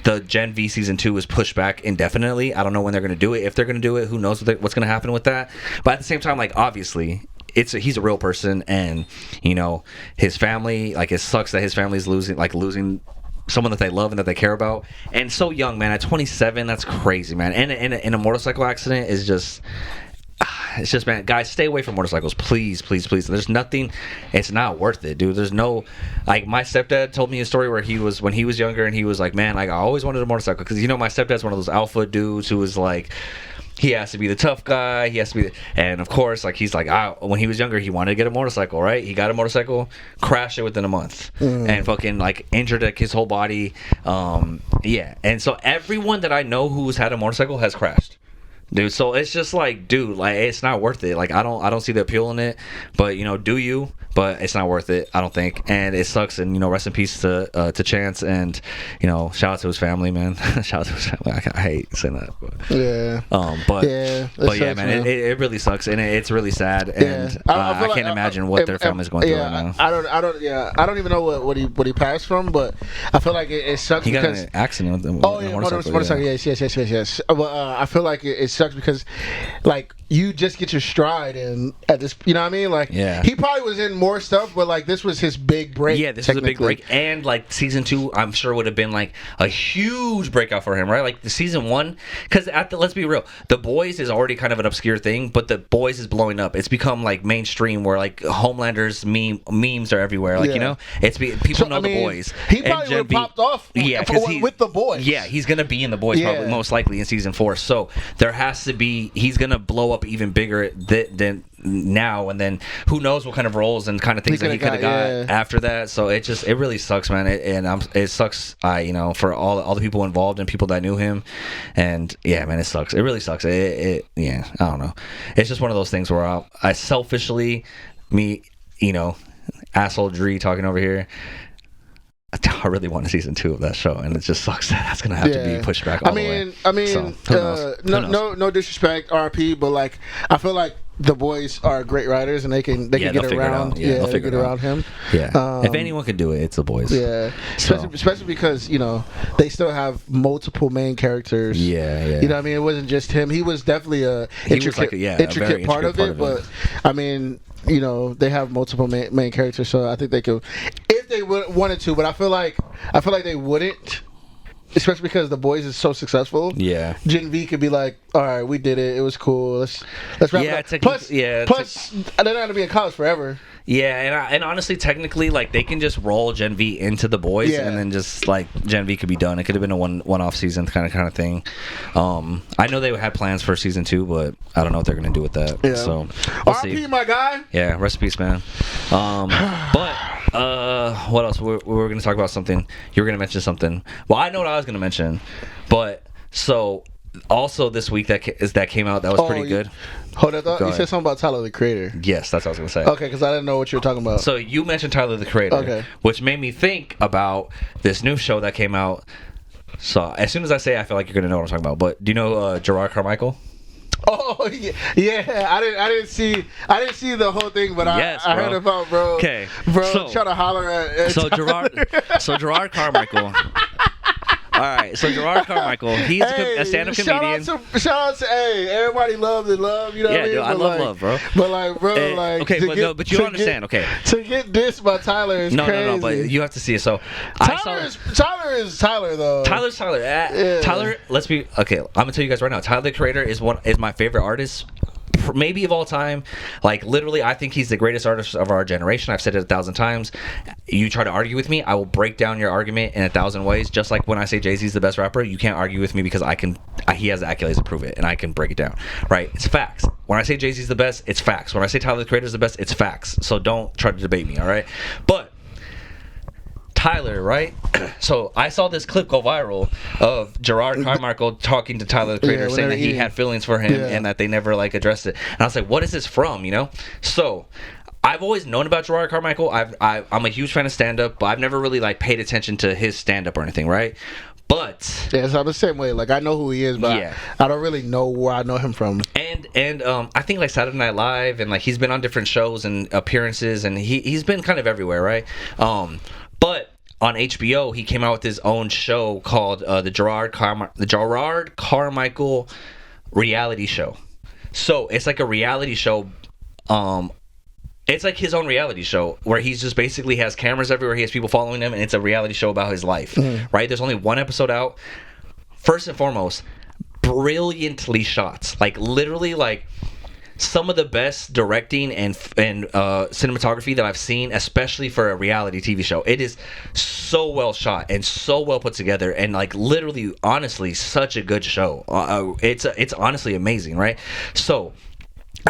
the Gen V season 2 is pushed back indefinitely. I don't know when they're going to do it. If they're going to do it, who knows what's going to happen with that. But at the same time, like, obviously, he's a real person, and, you know, his family, like, it sucks that his family's losing someone that they love and that they care about, and so young, man. At 27, that's crazy, man. And a motorcycle accident is just, it's just, man, guys, stay away from motorcycles, please. There's nothing, it's not worth it, dude. There's no, like, my stepdad told me a story where when he was younger, and he was like, man, like, I always wanted a motorcycle, because, you know, my stepdad's one of those alpha dudes who was like, he has to be the tough guy. He has to be, and of course, like, he's like, when he was younger, he wanted to get a motorcycle, right? He got a motorcycle, crashed it within a month, and fucking, like, injured, like, his whole body. Yeah, and so everyone that I know who's had a motorcycle has crashed, dude. So it's just like, dude, like, it's not worth it. Like, I don't see the appeal in it, but, you know, do you? But it's not worth it, I don't think, and it sucks. And, you know, rest in peace to Chance, and, you know, shout out to his family, man. Shout out to his family. I hate saying that, but yeah. But yeah, man, it really sucks, and it's really sad, and I can't imagine what their family's going through right now. I don't even know what he passed from, but I feel like it sucks. He got because in an accident with them. Oh yeah, motorcycle. Yes. But I feel like it sucks because, like, you just get your stride, and at this, you know what I mean? Like, yeah. He probably was in more stuff, but, like, this was his big break. Yeah, this was a big break, and, like, season 2, I'm sure would have been, like, a huge breakout for him, right? Like, the season 1, because let's be real, The Boys is already kind of an obscure thing, but The Boys is blowing up. It's become, like, mainstream, where, like, Homelander's memes are everywhere. Like, you know, people know The Boys. He probably would have popped off. Yeah, with The Boys. Yeah, he's gonna be in The Boys probably most likely in season 4. So there has to be. He's gonna blow up even bigger than now, and then who knows what kind of roles and kind of things that he could have got after that. So it really sucks, man. It sucks. You know, for all the people involved and people that knew him, and yeah, man, it sucks. It really sucks. Yeah, I don't know. It's just one of those things where I selfishly, you know, asshole Dre talking over here, I really want a season 2 of that show, and it just sucks that that's gonna have to be pushed back all the way. I mean, so, no disrespect, RP, but, like, I feel like the boys are great writers and they can get around. They'll figure get around him. Yeah. If anyone can do it, it's the boys. Yeah. Especially because they still have multiple main characters. Yeah. You know what I mean? It wasn't just him. He was definitely a intricate part of it. But I mean, they have multiple main characters, so I think they could, if they wanted to. But I feel like they wouldn't, especially because the boys is so successful. Yeah. Gen V could be like, all right, we did it. It was cool. Let's wrap it up. Plus, they're not gonna be in college forever. Yeah, and honestly, technically, like they can just roll Gen V into the boys, and then just like Gen V could be done. It could have been a one-off season kind of thing. I know they had plans for season 2, but I don't know what they're gonna do with that. Yeah. So we'll see. RP, my guy. Yeah, rest in peace, man. But what else? We're gonna talk about something. You were gonna mention something. Well, I know what I was gonna mention, but so. Also, this week that came out, that was pretty good. Hold on, you said something about Tyler the Creator. Yes, that's what I was gonna say. Okay, because I didn't know what you were talking about. So you mentioned Tyler the Creator, which made me think about this new show that came out. So as soon as I say it, I feel like you're gonna know what I'm talking about. But do you know Gerard Carmichael? Oh yeah. I didn't see the whole thing, but I heard about bro. Okay, bro, try to holler at. So Gerard Carmichael. All right, so Gerard Carmichael, he's a stand-up comedian. Shout out to everybody love, you know what I mean? Yeah, dude, I love, bro. But like, bro, but you don't understand, okay? To get dissed by Tyler is crazy. No, but you have to see it. So Tyler is Tyler though. Tyler's Tyler. Tyler, let's be okay. I'm gonna tell you guys right now. Tyler the Creator is my favorite artist. Maybe of all time. Like literally, I think he's the greatest artist of our generation. I've said it 1,000 times. You try to argue with me, I will break down your argument in 1,000 ways. Just like when I say Jay-Z's the best rapper, you can't argue with me because he has the accolades to prove it, and I can break it down. Right? It's facts. When I say Jay-Z's the best, it's facts. When I say Tyler the Creator is the best, it's facts. So don't try to debate me. All right? But Tyler, right? So I saw this clip go viral of Gerard Carmichael talking to Tyler the Creator, saying that he had feelings for him and that they never addressed it. And I was like, what is this from? So I've always known about Gerard Carmichael. I'm a huge fan of stand-up, but I've never really paid attention to his stand-up or anything, right? But so I'm the same way. Like I know who he is, but I don't really know where I know him from. And I think Saturday Night Live, and he's been on different shows and appearances, and he's been kind of everywhere, right? But on HBO, he came out with his own show called the Gerard Carmichael Reality Show. So it's like a reality show. It's like his own reality show where he's just basically has cameras everywhere. He has people following him, and it's a reality show about his life. Right? There's only one episode out. First and foremost, brilliantly shot. Literally, some of the best directing and cinematography that I've seen, especially for a reality TV show. It is so well shot and so well put together, and literally, honestly, such a good show. It's honestly amazing, right? So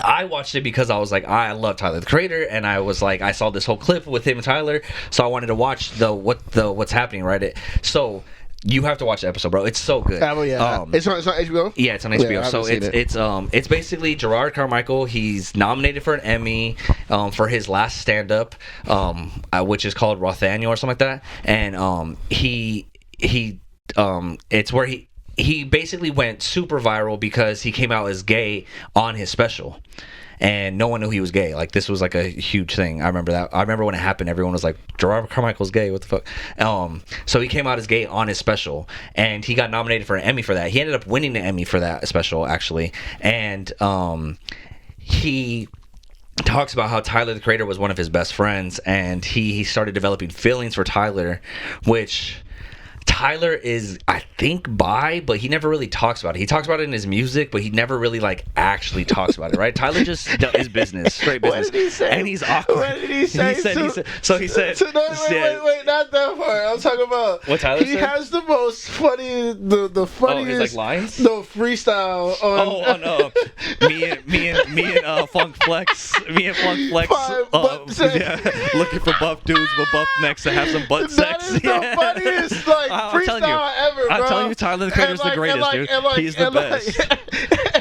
I watched it because I was like, I love Tyler the Creator, and I was like, I saw this whole clip with him and Tyler, so I wanted to watch what's happening, right? So you have to watch the episode, bro. It's so good. It's on HBO? Yeah, it's on HBO. So it's basically Gerard Carmichael. He's nominated for an Emmy for his last stand-up, which is called Rothaniel or something like that. And it's where he basically went super viral because he came out as gay on his special. And no one knew he was gay. This was a huge thing. I remember that. I remember when it happened, everyone was like, Gerard Carmichael's gay, what the fuck? So he came out as gay on his special, and he got nominated for an Emmy for that. He ended up winning the Emmy for that special, actually. And he talks about how Tyler the Creator was one of his best friends, and he started developing feelings for Tyler, which Tyler is, I think, bi, but he never really talks about it. He talks about it in his music, but he never really actually talks about it, right? Tyler just is business, straight business. What did he say? And he's awkward. What did he say? He said, wait, not that part. I'm talking about what Tyler said? He has the most funny, the funniest lines? No, freestyle on. Me and Funk Flex. Looking for buff dudes with buff necks to have some butt sex. That is the funniest freestyle ever, bro. I'm telling you, Tyler the Creator's the greatest, dude. He's the best.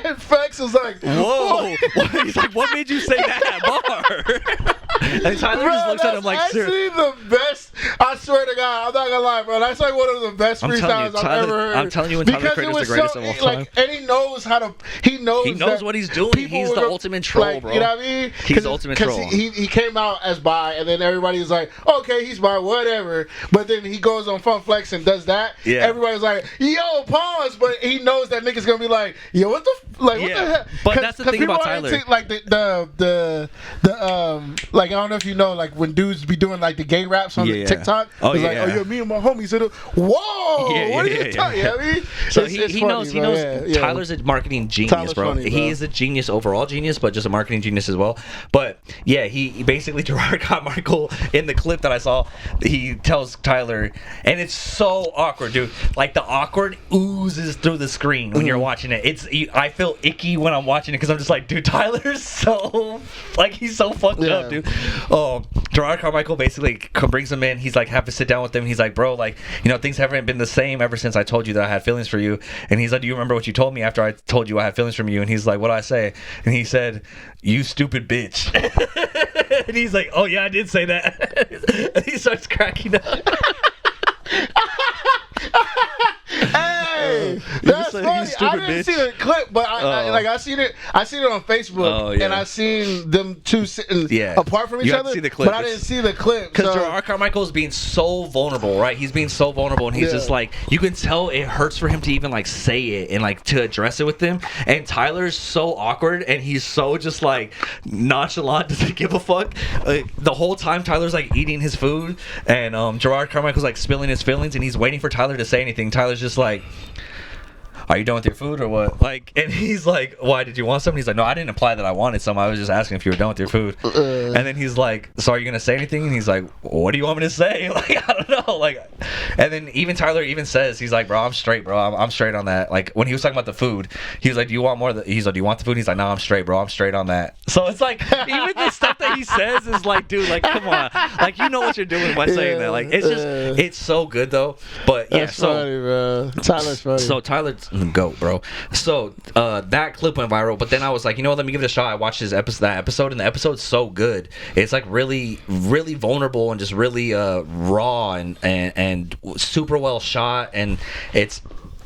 And Flex was like, whoa. He's like, what made you say that bar? And Tyler just looks at him like, actually the best. I swear to God, I'm not gonna lie, bro. That's like one of the best freestyles I've ever heard. I'm telling you, when Tyler Creator's the greatest of all time. Like, and he knows how to. He knows what he's doing. He's the ultimate troll, like, bro. You know what I mean? He's the ultimate troll. He came out as bi, and then everybody was like, okay, he's bi, whatever. But then he goes on Fun Flex and does that. Yeah. Everybody's like, yo, pause. But he knows that nigga's gonna be like, yo, what the heck? But that's the thing about Tyler. Like the like, I don't know if you know, like when dudes be doing like the gay raps on the TikTok. Like, oh yeah, me and my homies. Whoa, what are you talking? You know what I mean? So he knows. Tyler's a marketing genius, bro. He is a genius, overall genius, but just a marketing genius as well. But yeah, he basically, Gerard Carmichael, in the clip that I saw, he tells Tyler, and it's so awkward, dude. Like, the awkward oozes through the screen when you're watching it. I feel icky when I'm watching it because I'm just like, dude, Tyler's so, like, he's so fucked up, dude. Gerard Carmichael basically brings him in. He's like, have to sit down with him. He's like, bro, like, you know, things haven't been the same ever since I told you that I had feelings for you. And he's like, do you remember what you told me after I told you I had feelings from you? And he's like, what did I say? And he said, you stupid bitch. And he's like, oh yeah, I did say that. And he starts cracking up. Hey, that's funny. I didn't see the clip, but I seen it. I seen it on Facebook, and I seen them two sitting apart from each other. See the clip. But I didn't see the clip because Gerard Carmichael is being so vulnerable, right? He's being so vulnerable, and he's just like, you can tell it hurts for him to even like say it and like to address it with them. And Tyler's so awkward, and he's so just like nonchalant, doesn't give a fuck. Like, the whole time Tyler's like eating his food, and Gerard Carmichael's like spilling his feelings, and he's waiting for Tyler to say anything. Tyler's just like, are you done with your food or what? Like, and he's like, why, did you want some? And he's like, no, I didn't imply that I wanted some. I was just asking if you were done with your food. And then he's like, so are you gonna say anything? And he's like, what do you want me to say? Like, I don't know. Like, and then even Tyler even says, he's like, bro, I'm straight, bro. I'm straight on that. Like, when he was talking about the food, he was like, do you want more? He's like, do you want the food? And he's like, no, I'm straight, bro. I'm straight on that. So it's like, even the stuff that he says is like, dude, like, come on. Like, you know what you're doing by saying that. Like, it's just, it's so good though. But yeah, that's funny, bro. Tyler's funny. So Tyler's the GOAT, bro. So that clip went viral, but then I was like, you know what, let me give it a shot. I watched that episode, and the episode's so good. It's like really, really vulnerable and just really raw and super well shot, and it's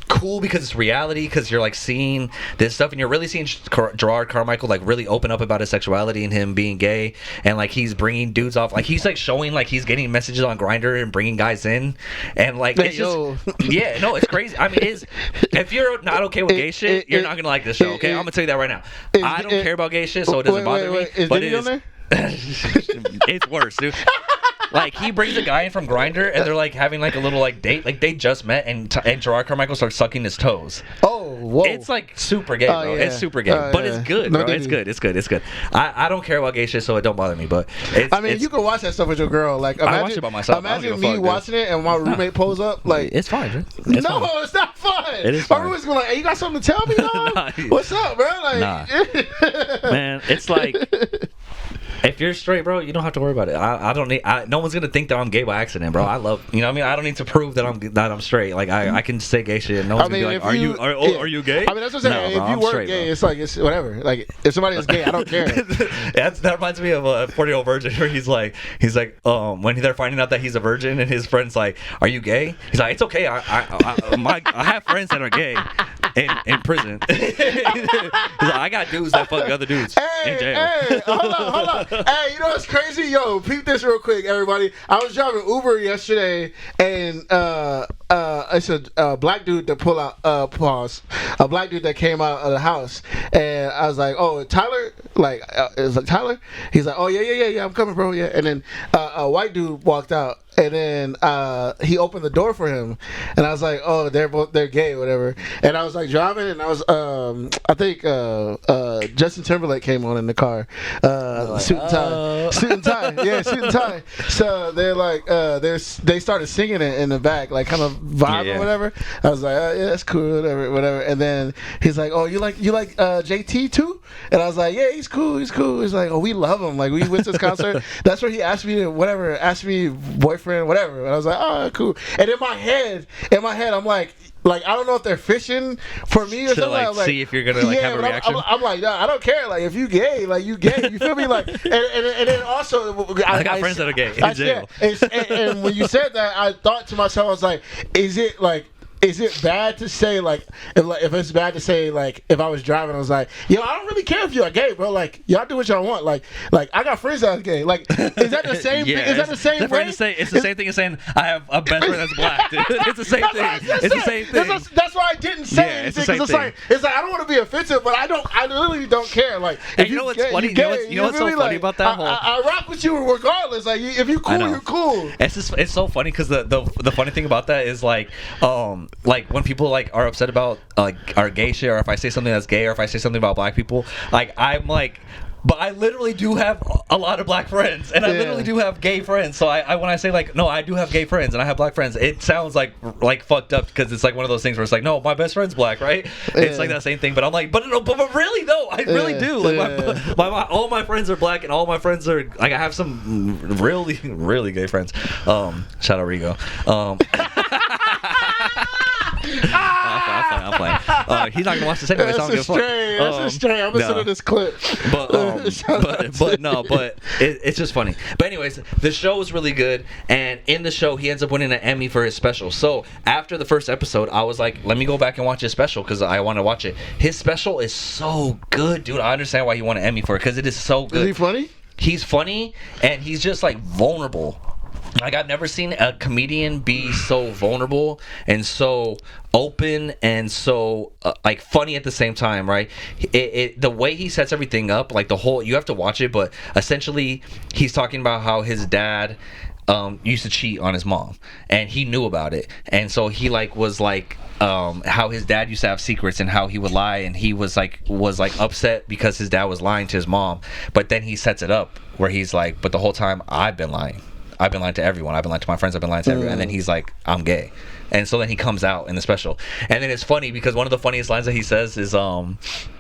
cool because it's reality, because you're like seeing this stuff, and you're really seeing Gerard Carmichael like really open up about his sexuality and him being gay, and like he's bringing dudes off, like he's like showing like he's getting messages on Grindr and bringing guys in, and like it's just it's crazy. I mean, if you're not okay with gay shit, you're not gonna like this show. Okay, I'm gonna tell you that right now. I don't care about gay shit, so it doesn't bother me. But it is. It's worse, dude. Like, he brings a guy in from Grindr, and they're like having like a little like date, like they just met, and Gerard Carmichael starts sucking his toes. Oh, whoa! It's like super gay, bro. It's super gay, but it's good, bro. It's good. I don't care about gay shit, so it don't bother me. But I mean, you can watch that stuff with your girl. Like, imagine, I watch it by myself. Imagine me watching it and my roommate pulls up. Like, it's fine, dude. It's not fun. It is fine. My roommate's going like, "Hey, you got something to tell me, dog? What's up, bro?" Like, man, it's like, if you're straight, bro, you don't have to worry about it. I don't need. No one's gonna think that I'm gay by accident, bro. I love, you know what I mean. I don't need to prove that I'm straight. Like, I can say gay shit, and no one's gonna be like, are you gay? I mean, that's what I'm saying. No, if you were gay, it's like, it's whatever. Like, if somebody is gay, I don't care. That reminds me of a 40-year-old virgin where he's like, when they're finding out that he's a virgin, and his friend's like, are you gay? He's like, it's okay. I have friends that are gay in prison. He's like, I got dudes that fuck other dudes in jail. Hey, hold on. Hey, you know what's crazy? Yo, peep this real quick, everybody. I was driving Uber yesterday, and it's a black dude that pull out a black dude that came out of the house, and I was like, oh, Tyler, like, is it Tyler? He's like, oh yeah, I'm coming, bro, yeah. And then a white dude walked out, and then he opened the door for him, and I was like, oh, they're gay or whatever. And I was like driving, and I was I think Justin Timberlake came on in the car, suit and tie. So they're like they started singing it in the back, like kind of vibe or whatever. I was like, yeah, that's cool, whatever. And then he's like, oh, you like JT too? And I was like, yeah, he's cool. He's like, oh, we love him. Like, we went to this concert. That's where he asked me boyfriend, whatever. And I was like, oh, cool. And in my head, I'm like, like I don't know if they're fishing for me or to something. like see if you're gonna like have a reaction. I'm like, no, I don't care. Like if you gay, like you gay. You feel me? Like and then also I got friends that are gay in jail. And when you said that, I thought to myself, I was like, is it bad to say like if it's bad to say like if I was driving, I was like, yo, I don't really care if you're gay, bro. Like y'all do what y'all want. Like I got friends that are gay. Like is that the same? Yeah, thing? Is that the same way? It's the same thing as saying I have a best friend that's black. Dude. It's the same thing. It's the same thing. That's why I didn't say anything. It's like I don't want to be offensive, but I literally don't care. Like if you know what's funny? You know what's so funny about that whole? I rock with you regardless. Like if you cool, you're cool. It's so funny because the funny thing about that is like when people like are upset about like our gay shit, or if I say something that's gay, or if I say something about black people, like I'm like, but I literally do have a lot of black friends, and I literally do have gay friends. So I when I say like, no, I do have gay friends and I have black friends, it sounds like fucked up because it's like one of those things where it's like, no, my best friend's black, right? It's like that same thing, but I'm like, but really though, I really do. Like all my friends are black, and all my friends are like, I have some really gay friends. Shout out Rigo. I'm playing. He's not gonna watch this anyway. So I don't give a fuck. That's a stray. I'm listening to this clip. But it's just funny. But anyways, the show was really good, and in the show, he ends up winning an Emmy for his special. So after the first episode, I was like, let me go back and watch his special because I want to watch it. His special is so good, dude. I understand why he won an Emmy for it because it is so good. Is he funny? He's funny, and he's just like vulnerable. Like I've never seen a comedian be so vulnerable and so open and so like funny at the same time, right? The way he sets everything up, like the whole, you have to watch it, but essentially he's talking about how his dad used to cheat on his mom, and he knew about it, and so he was how his dad used to have secrets and how he would lie, and he was upset because his dad was lying to his mom, but then he sets it up where he's like, but the whole time I've been lying to everyone. I've been lying to my friends. I've been lying to everyone. And then he's like, I'm gay. And so then he comes out in the special. And then it's funny because one of the funniest lines that he says is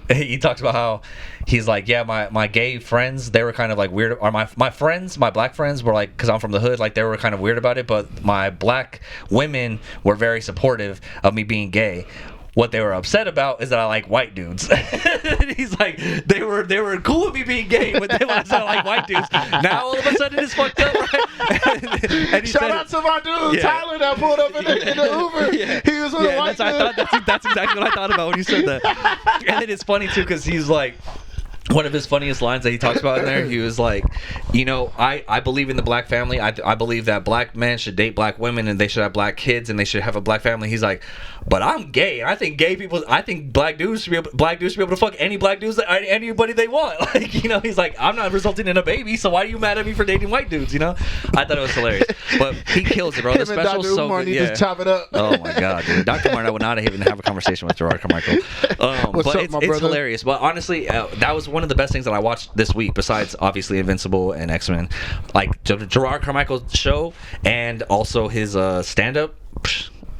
he talks about how he's like, yeah, my gay friends, they were kind of like weird, or my friends, my black friends were like, because I'm from the hood, like they were kind of weird about it, but my black women were very supportive of me being gay. What they were upset about is that I like white dudes. He's like, they were cool with me being gay, but they wanted to like white dudes. Now all of a sudden it's fucked up, right? and he Shout out to my dude Tyler that pulled up in the Uber. He was with a white dude. That's exactly what I thought about when you said that. And then it's funny too because he's like, one of his funniest lines that he talks about in there, he was like, you know, I believe in the black family. I believe that black men should date black women and they should have black kids and they should have a black family. He's like, but I'm gay. I think black dudes should be able to fuck any black dudes, anybody they want. Like, you know, he's like, I'm not resulting in a baby, so why are you mad at me for dating white dudes? You know, I thought it was hilarious. But he kills it, bro. The special's so good. Yeah. Just chop it up. Oh my god, dude. Dr. Martin, I would not even have a conversation with Gerard Carmichael. But it's hilarious. But honestly, that was one of the best things that I watched this week, besides obviously Invincible and X-Men. Like Gerard Carmichael's show and also his stand-up.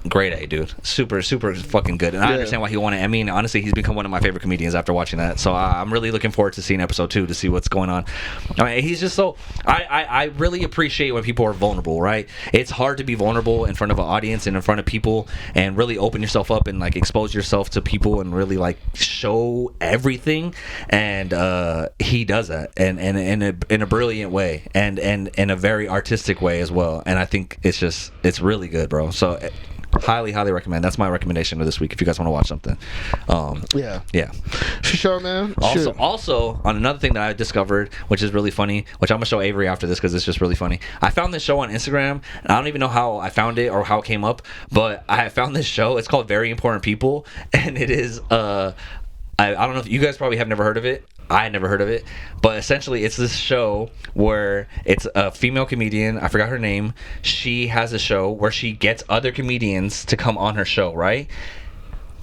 Great A, dude. Super fucking good. And I understand why he won an Emmy, and honestly, he's become one of my favorite comedians after watching that. So I'm really looking forward to seeing episode 2 to see what's going on. I mean, he's just so... I really appreciate when people are vulnerable, right? It's hard to be vulnerable in front of an audience and in front of people and really open yourself up and like expose yourself to people and really like show everything. And he does that and in a brilliant way and in a very artistic way as well. And I think it's really good, bro. So... highly recommend. That's my recommendation of this week if you guys want to watch something. Yeah for sure, man. Also on another thing that I discovered, which is really funny, which I'm gonna show Avery after this because it's just really funny. I found this show on Instagram, and I don't even know how I found it or how it came up, but I found this show. It's called Very Important People, and it is I don't know if you guys probably have never heard of it. I had never heard of it, but essentially it's this show where it's a female comedian, I forgot her name. She has a show where she gets other comedians to come on her show, right?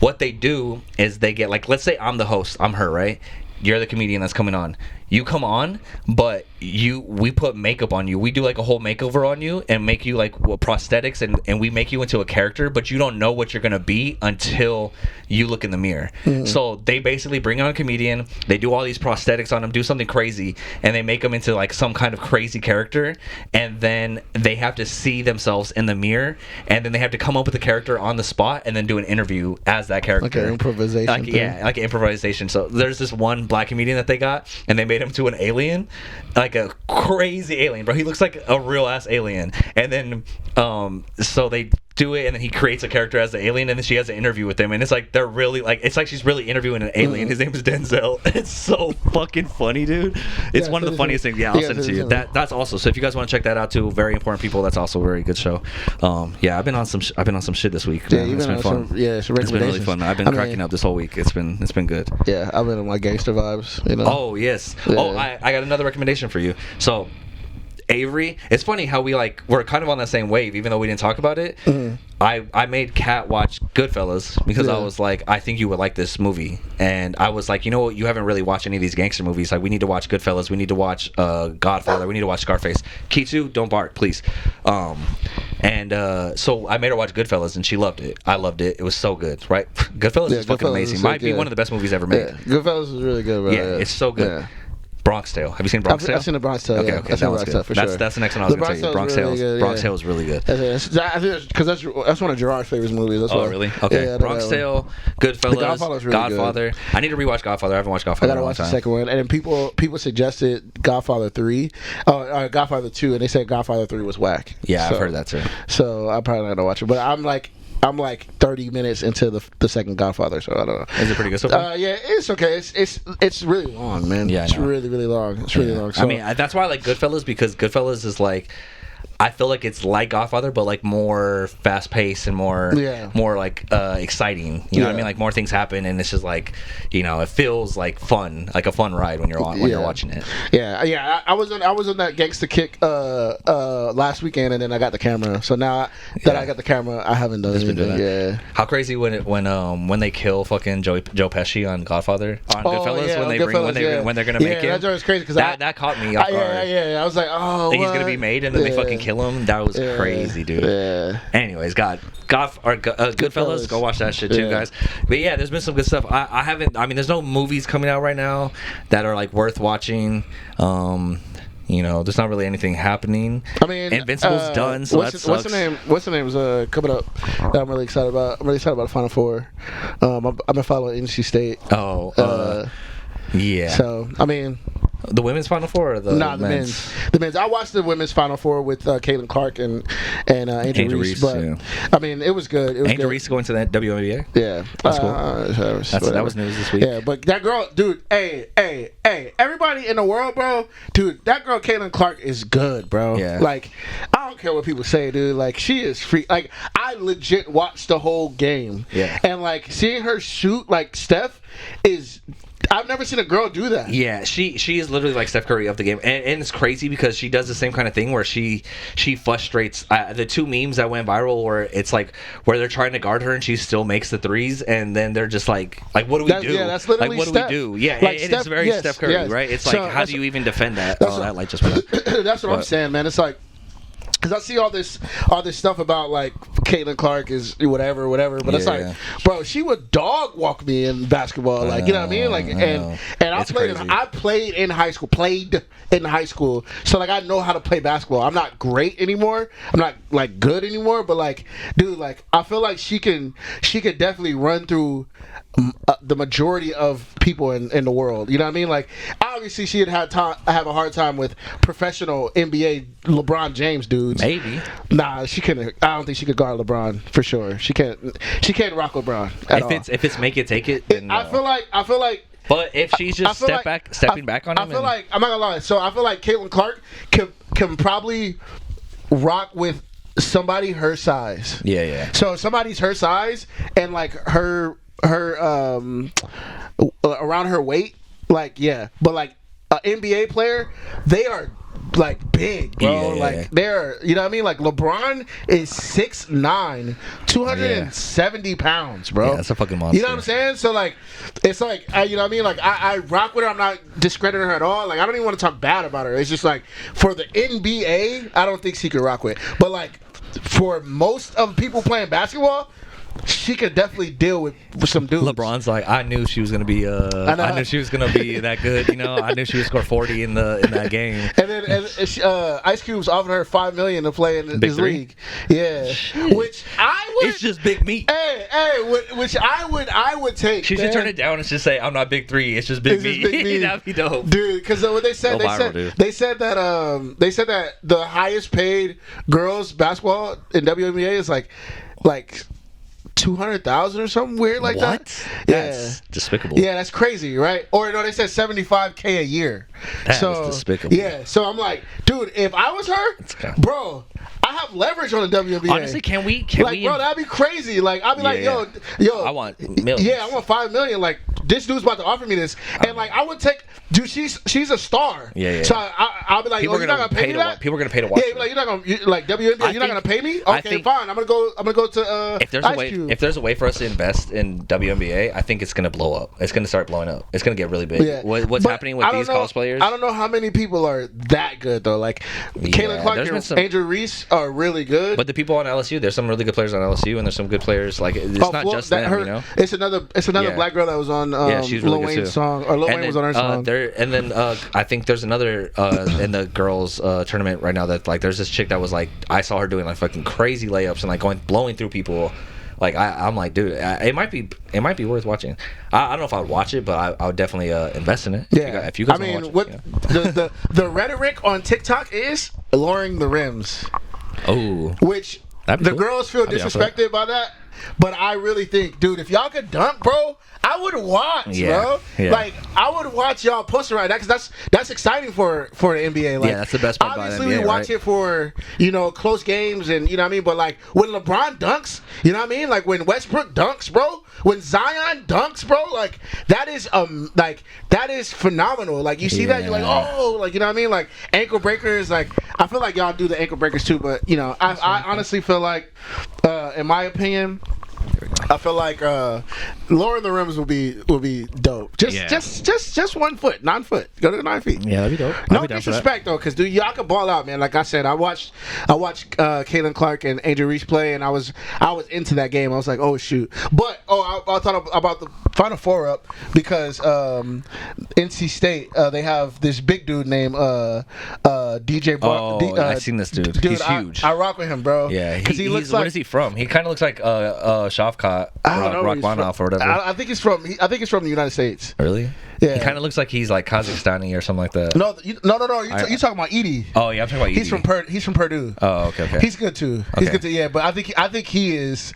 What they do is they get, like, let's say I'm the host, I'm her, right? You're the comedian that's coming on. you come on, but we put makeup on you. We do like a whole makeover on you and make you like prosthetics, and we make you into a character, but you don't know what you're gonna be until you look in the mirror. So they basically bring on a comedian, they do all these prosthetics on him, do something crazy, and they make them into like some kind of crazy character, and then they have to see themselves in the mirror, and then they have to come up with a character on the spot and then do an interview as that character. Like an improvisation. Like, yeah, like an improvisation. So there's this one black comedian that they got, and they made him to an alien, like a crazy alien, bro. He looks like a real ass alien. And then so they do it, and then he creates a character as the alien, and then she has an interview with him, and it's like they're really like, it's like she's really interviewing an alien. His name is Denzel. It's so fucking funny, dude. It's one of the funniest things. Yeah, I'll send it to you. That's also, so if you guys want to check that out too, Very Important People, that's also a very good show. Yeah, I've been on some shit this week. Yeah, it's been fun. It's been really fun. I've been cracking up this whole week. It's been good. Yeah, I've been in my gangster vibes, you know. Oh yes. Yeah. Oh, I got another recommendation for you. So Avery, it's funny how we're kind of on that same wave, even though we didn't talk about it. I made Kat watch Goodfellas because I was like, I think you would like this movie, and I was like, you know what, you haven't really watched any of these gangster movies. Like, we need to watch Goodfellas, we need to watch Godfather, we need to watch Scarface. Kitsu, don't bark, please. So I made her watch Goodfellas, and she loved it. I loved it. It was so good, right? Goodfellas is fucking amazing. Might be one of the best movies ever made. Yeah. Goodfellas is really good, bro. Yeah, it's so good. Yeah. Bronx Tale. Have you seen Bronx Tale? I've seen the Bronx Tale. Okay, I've seen Bronx Tale for sure. That's the next one I was going to tell you. Bronx Tale is really good. I think because that's one of Gerard's favorite movies. That's why. Really? Okay. Yeah, Bronx Tale, Goodfellas, really Godfather. Good. I need to rewatch Godfather. I haven't watched Godfather in a long time. I gotta watch the second one. And then people suggested Godfather 3, Godfather 2, and they said Godfather 3 was whack. Yeah, I've heard that too. So I'm probably not gonna watch it. But I'm like 30 minutes into the second Godfather, so I don't know. Is it pretty good so far? Yeah, it's okay. It's really long, man. Yeah, it's really long. It's really long. So, I mean, that's why I like Goodfellas, because Goodfellas is like, I feel like it's like Godfather, but like more fast paced and more like exciting. You know what I mean? Like more things happen, and it's just like, you know, it feels like fun, like a fun ride when you're watching it. Yeah. I was on that gangster kick last weekend, and then I got the camera. So now that I got the camera, I haven't done anything. Yeah. How crazy when they kill fucking Joe Pesci on Godfather on Goodfellas, when they're gonna make him. That was crazy because that caught me off guard. Yeah. I was like, oh, think he's gonna be made, and then they fucking kill him. That was crazy, dude. Yeah. Anyways, Goodfellas, go watch that shit too, guys. But yeah, there's been some good stuff. I haven't. I mean, there's no movies coming out right now that are like worth watching. You know, there's not really anything happening. I mean, Invincible's done, so that sucks. What's the name's coming up that I'm really excited about? I'm really excited about the Final Four. I've been following NC State. Yeah. So I mean, the women's Final Four or the men's? The men's. I watched the women's Final Four with Caitlin Clark and Angel Reese, but I mean, it was good. Angel Reese going to the WNBA. Yeah, that's cool. That was news this week. Yeah, but that girl, dude. Hey, everybody in the world, bro. Dude, that girl Caitlin Clark is good, bro. Yeah. Like, I don't care what people say, dude. Like, she is free. Like, I legit watched the whole game. Yeah. And like seeing her shoot like Steph is. I've never seen a girl do that. Yeah, she is literally like Steph Curry of the game, and it's crazy because she does the same kind of thing where she frustrates. The two memes that went viral where it's like where they're trying to guard her and she still makes the threes, and then they're just like what do we do? Yeah, that's literally like what Steph. do we do? Yeah, like it is very Steph Curry, right? It's like, how do you even defend that? Oh, that light just went up. That's what I'm saying, man. It's like, because I see all this stuff about like Caitlin Clark is whatever, but it's like, bro, she would dog walk me in basketball, like, you know what I mean, like, and I played in high school, so like I know how to play basketball. I'm not great anymore, I'm not like good anymore, but like, dude, like I feel like she could definitely run through the majority of people in the world. You know what I mean? Like, obviously she'd have a hard time with professional NBA LeBron James dudes. Maybe. Nah, she couldn't. I don't think she could guard LeBron for sure. She can't rock LeBron at all. If it's make it take it, then I feel like. But if she's just stepping back on him, I feel like, I'm not gonna lie. So I feel like Caitlin Clark can probably rock with somebody her size. Yeah. So somebody's her size and like her around her weight, like, yeah, but like an NBA player, they are like big, bro. Yeah. Like they're, you know what I mean? Like LeBron is 6'9", 270 pounds, bro. Yeah, that's a fucking monster. You know what I'm saying? So like, it's like, you know what I mean? Like I rock with her. I'm not discrediting her at all. Like I don't even want to talk bad about her. It's just like for the NBA, I don't think she could rock with. But like for most of people playing basketball, she could definitely deal with some dudes. LeBron's like, I knew she was gonna be I knew she was gonna be that good, you know. I knew she would score 40 in that game. And then Ice Cube's offered her $5 million to play in this league. Yeah. Shit. Which I would It's just big meat. which I would take. She should turn it down and just say, I'm not big three, it's just big meat. That'd be dope. Dude, because what they said, they said that the highest paid girls basketball in WNBA is like 200,000 or something weird like that. That's despicable. Yeah, that's crazy, right? Or no, they said 75K a year. That is despicable. Yeah, so I'm like, dude, if I was her, bro, I have leverage on the WNBA. Honestly, can we? Bro, that'd be crazy. Like, I'd be like, yo, I want millions. Yeah, I want $5 million. Like, this dude's about to offer me this, and like, I would take. Dude, she's a star. Yeah. So I'll be like, people you're not gonna pay me that? People are gonna pay to watch. Yeah, like you're not gonna like WNBA. You're not gonna pay me? Okay, fine. I'm gonna go to if there's a way for us to invest in WNBA, I think it's gonna blow up. It's gonna start blowing up. It's gonna get really big. Yeah. What's happening with these cosplayers? I don't know how many people are that good though. Like Caitlin Clark and Angel Reese are really good. But the people on LSU, there's some really good players on LSU, and there's some good players. Like it's not just them, you know. It's another black girl that was on she's really Lil good Wayne's too. song, or Lil Wayne was on her song. And then I think there's another in the girls tournament right now that like there's this chick that was like I saw her doing like fucking crazy layups and like blowing through people. Like I'm like, dude, it might be worth watching. I don't know if I would watch it, but I would definitely invest in it. Yeah, if you guys I mean, watch it, the rhetoric on TikTok is lowering the rims. Oh, which the cool. girls feel disrespected by that. But I really think, dude, if y'all could dunk, bro, I would watch, bro. Yeah. Like, I would watch y'all posting right now because that's exciting for the NBA. Like, that's the best part about the NBA, obviously, we watch it for, close games and, you know what I mean? But, like, when LeBron dunks, you know what I mean? Like, when Westbrook dunks, bro, when Zion dunks, bro, like, that is phenomenal. Like, you see that, you're like, oh, like, you know what I mean? Like, ankle breakers, like, I feel like y'all do the ankle breakers too, but, I honestly feel like, in my opinion, I feel like lowering the rims will be dope. Just 1 foot, 9 foot. Go to 9 feet. Yeah, that'd be dope. No disrespect though, because dude, y'all can ball out, man. Like I said, I watched Caitlin Clark and Angel Reese play, and I was into that game. I was like, oh shoot. But I thought about the Final Four up because NC State they have this big dude named DJ. I've seen this dude. He's huge. I rock with him, bro. Yeah, because he looks like. What is he from? He kind of looks like Shavkat Rachmaninoff or whatever. I think he's from the United States. Really? Yeah. He kind of looks like he's like Kazakhstani or something like that. No. You talking about Edie? Oh yeah, I'm talking about Edie. He's from Purdue. Oh okay. He's good too. Okay. He's good too. Yeah, but I think he is.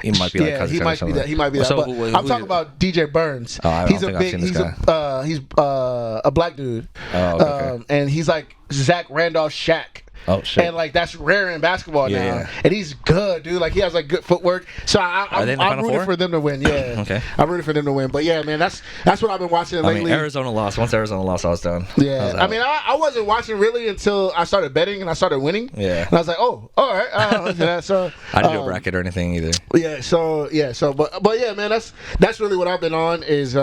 He might be like Kazakhstan. He might be that. So, but I'm talking about DJ Burns. Oh, I don't think I've seen this guy. He's a black dude. Oh okay. And he's like Zach Randolph Shaq. Oh shit! And like that's rare in basketball now. Yeah. And he's good, dude. Like he has like good footwork. So I'm rooting for them to win. Yeah. Okay. I'm rooting for them to win. But yeah, man, that's what I've been watching lately. I mean, Arizona lost. Once Arizona lost, I was done. Yeah. I mean, I wasn't watching really until I started betting and I started winning. Yeah. And I was like, oh, all right. So I didn't do a bracket or anything either. Yeah. So but yeah, man, that's really what I've been on is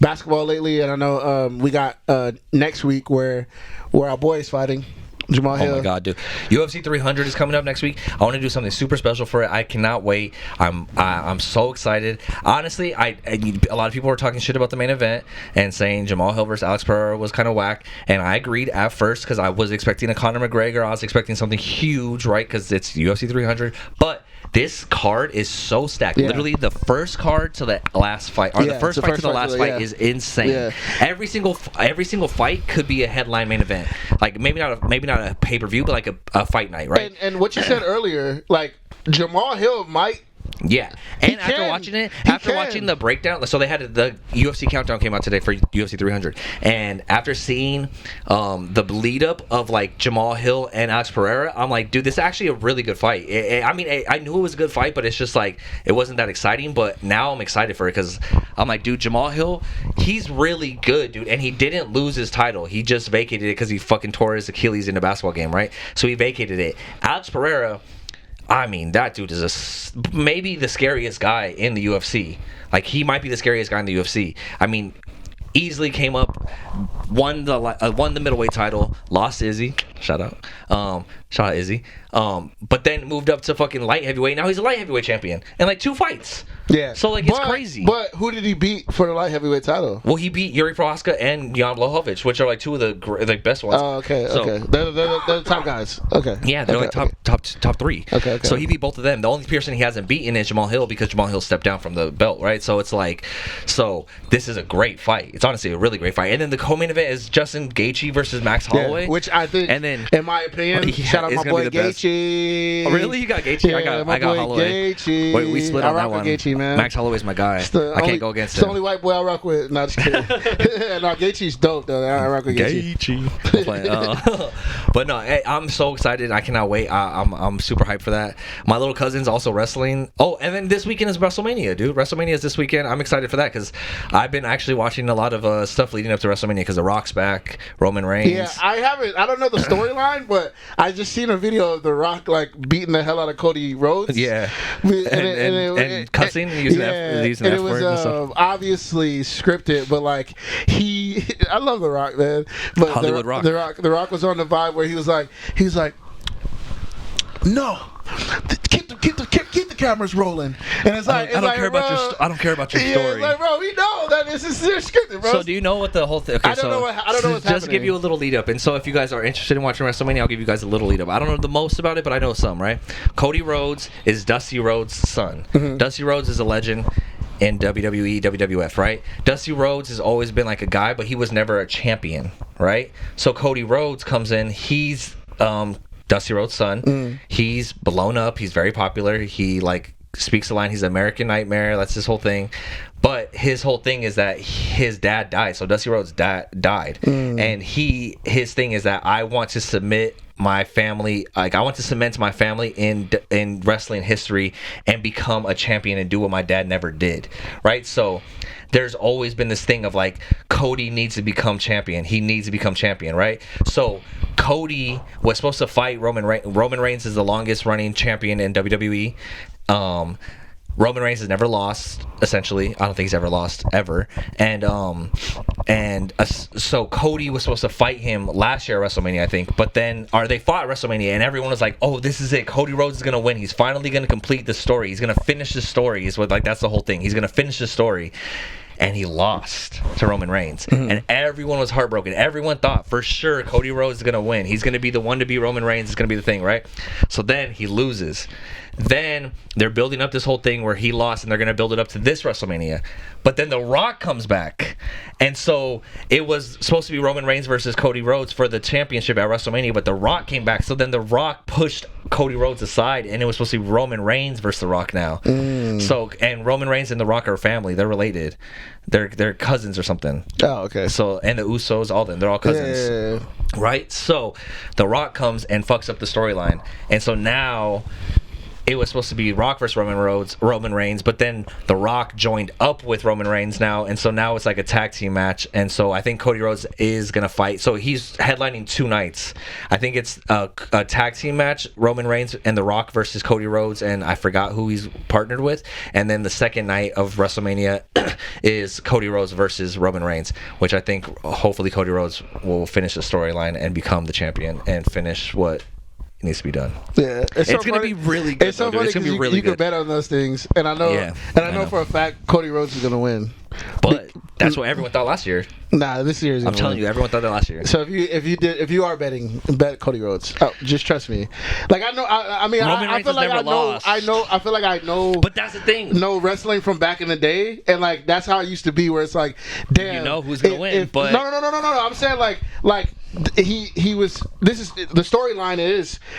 basketball lately. And I know we got next week where our boy is fighting. Jamal Hill. Oh my god, dude! UFC 300 is coming up next week. I want to do something super special for it. I cannot wait. I'm so excited. Honestly, a lot of people were talking shit about the main event and saying Jamal Hill versus Alex Pereira was kind of whack, and I agreed at first because I was expecting a Conor McGregor. I was expecting something huge, right? Because it's UFC 300, but this card is so stacked. Yeah. Literally, the first card to the last fight, or the first fight to the last fight, is insane. Yeah. Every single fight could be a headline main event. Like maybe not a pay per view, but like a fight night, right? And what you said earlier, like Jamal Hill might Yeah, and after watching the breakdown, so they had the UFC countdown came out today for UFC 300, and after seeing the lead up of like Jamal Hill and Alex Pereira, I'm like, dude, this is actually a really good fight. I knew it was a good fight, but it's just like it wasn't that exciting. But now I'm excited for it because I'm like, dude, Jamal Hill, he's really good, dude, and he didn't lose his title. He just vacated it because he fucking tore his Achilles in a basketball game, right? So he vacated it. Alex Pereira, I mean, that dude is maybe the scariest guy in the UFC. Like, he might be the scariest guy in the UFC. I mean, easily came up, won the middleweight title, lost to Izzy. Shout out Izzy. But then moved up to fucking light heavyweight. Now he's a light heavyweight champion in like 2 fights. Yeah. So like it's crazy. But who did he beat for the light heavyweight title? Well, he beat Yuri Prohaska and Jan Blachowicz, which are like 2 of the best ones. Oh, okay. They're the top guys. Okay. Yeah, they're like top 3. Okay. So he beat both of them. The only person he hasn't beaten is Jamal Hill because Jamal Hill stepped down from the belt, right? So it's like, this is a great fight. It's honestly a really great fight. And then the co-main event is Justin Gaethje versus Max Holloway, which I think, and then, in my opinion, shout out my boy Gaethje. Oh, really? You got Gaethje? Yeah, I got Holloway. Gaethje. Wait, we split on that one. Gaethje, man. Max Holloway's my guy. I can't go against him. It's the only white boy I rock with. No, just kidding. No, Gaethje's dope though. I rock with Gaethje. But no, hey, I'm so excited. I cannot wait. I'm super hyped for that. My little cousin's also wrestling. Oh, and then this weekend is WrestleMania, dude. WrestleMania is this weekend. I'm excited for that because I've been actually watching a lot of stuff leading up to WrestleMania because The Rock's back, Roman Reigns. Yeah, I don't know the storyline, but I just seen a video of The Rock like beating the hell out of Cody Rhodes. Yeah, and cussing and using F it word and stuff. Obviously scripted, but like I love The Rock, man. But Hollywood Rock. The Rock was on the vibe where he was like, no. Keep the cameras rolling, and it's like I don't care about your story. It's like, bro, we know that this is scripted, bro. So do you know what the whole thing? Okay, I don't know what's happening. Just give you a little lead up, and so if you guys are interested in watching WrestleMania, I'll give you guys a little lead up. I don't know the most about it, but I know some. Right? Cody Rhodes is Dusty Rhodes' son. Mm-hmm. Dusty Rhodes is a legend in WWE, WWF, right? Dusty Rhodes has always been like a guy, but he was never a champion, right? So Cody Rhodes comes in. He's Dusty Rhodes' son. He's blown up. He's very popular. He like speaks the line. He's American Nightmare. That's his whole thing. But his whole thing is that his dad died. So Dusty Rhodes died, and his thing is that I want to submit my family, like I want to cement my family in wrestling history and become a champion and do what my dad never did, right? So there's always been this thing of like Cody needs to become champion. He needs to become champion, right? So Cody was supposed to fight Roman Reigns. Roman Reigns is the longest running champion in WWE. Roman Reigns has never lost, essentially. I don't think he's ever lost, ever. So Cody was supposed to fight him last year at WrestleMania, I think. But then, they fought at WrestleMania, and everyone was like, oh, this is it. Cody Rhodes is going to win. He's finally going to complete the story. He's going to finish the story. That's the whole thing. He's going to finish the story. And he lost to Roman Reigns. Mm-hmm. And everyone was heartbroken. Everyone thought, for sure, Cody Rhodes is going to win. He's going to be the one to beat Roman Reigns. It's going to be the thing, right? So then he loses. Then they're building up this whole thing where he lost, and they're going to build it up to this WrestleMania. But then The Rock comes back. And so it was supposed to be Roman Reigns versus Cody Rhodes for the championship at WrestleMania, but The Rock came back. So then The Rock pushed Cody Rhodes aside, and it was supposed to be Roman Reigns versus The Rock now. So, and Roman Reigns and The Rock are family. They're related. They're cousins or something. Oh, okay. So, and the Usos, all them, they're all cousins. Yeah. Right? So The Rock comes and fucks up the storyline. And so now it was supposed to be Rock versus Roman Reigns, but then The Rock joined up with Roman Reigns now, and so now it's like a tag team match. And so I think Cody Rhodes is gonna fight. So he's headlining 2 nights. I think it's a tag team match, Roman Reigns and The Rock versus Cody Rhodes, and I forgot who he's partnered with. And then the second night of WrestleMania is Cody Rhodes versus Roman Reigns, which I think hopefully Cody Rhodes will finish the storyline and become the champion and finish what needs to be done. Yeah, it's gonna be really good. It's so funny because you can bet on those things, and I know, for a fact Cody Rhodes is gonna win. But that's what everyone thought last year. Nah, this year is. I'm telling you, everyone thought that last year. So if you are betting, bet Cody Rhodes. Oh, just trust me. Like I know. I mean, I feel like I feel like I know. But that's the thing. Know wrestling from back in the day, and like that's how it used to be. Where it's like, damn, you know who's gonna win. But no. I'm saying like he was. This is the storyline.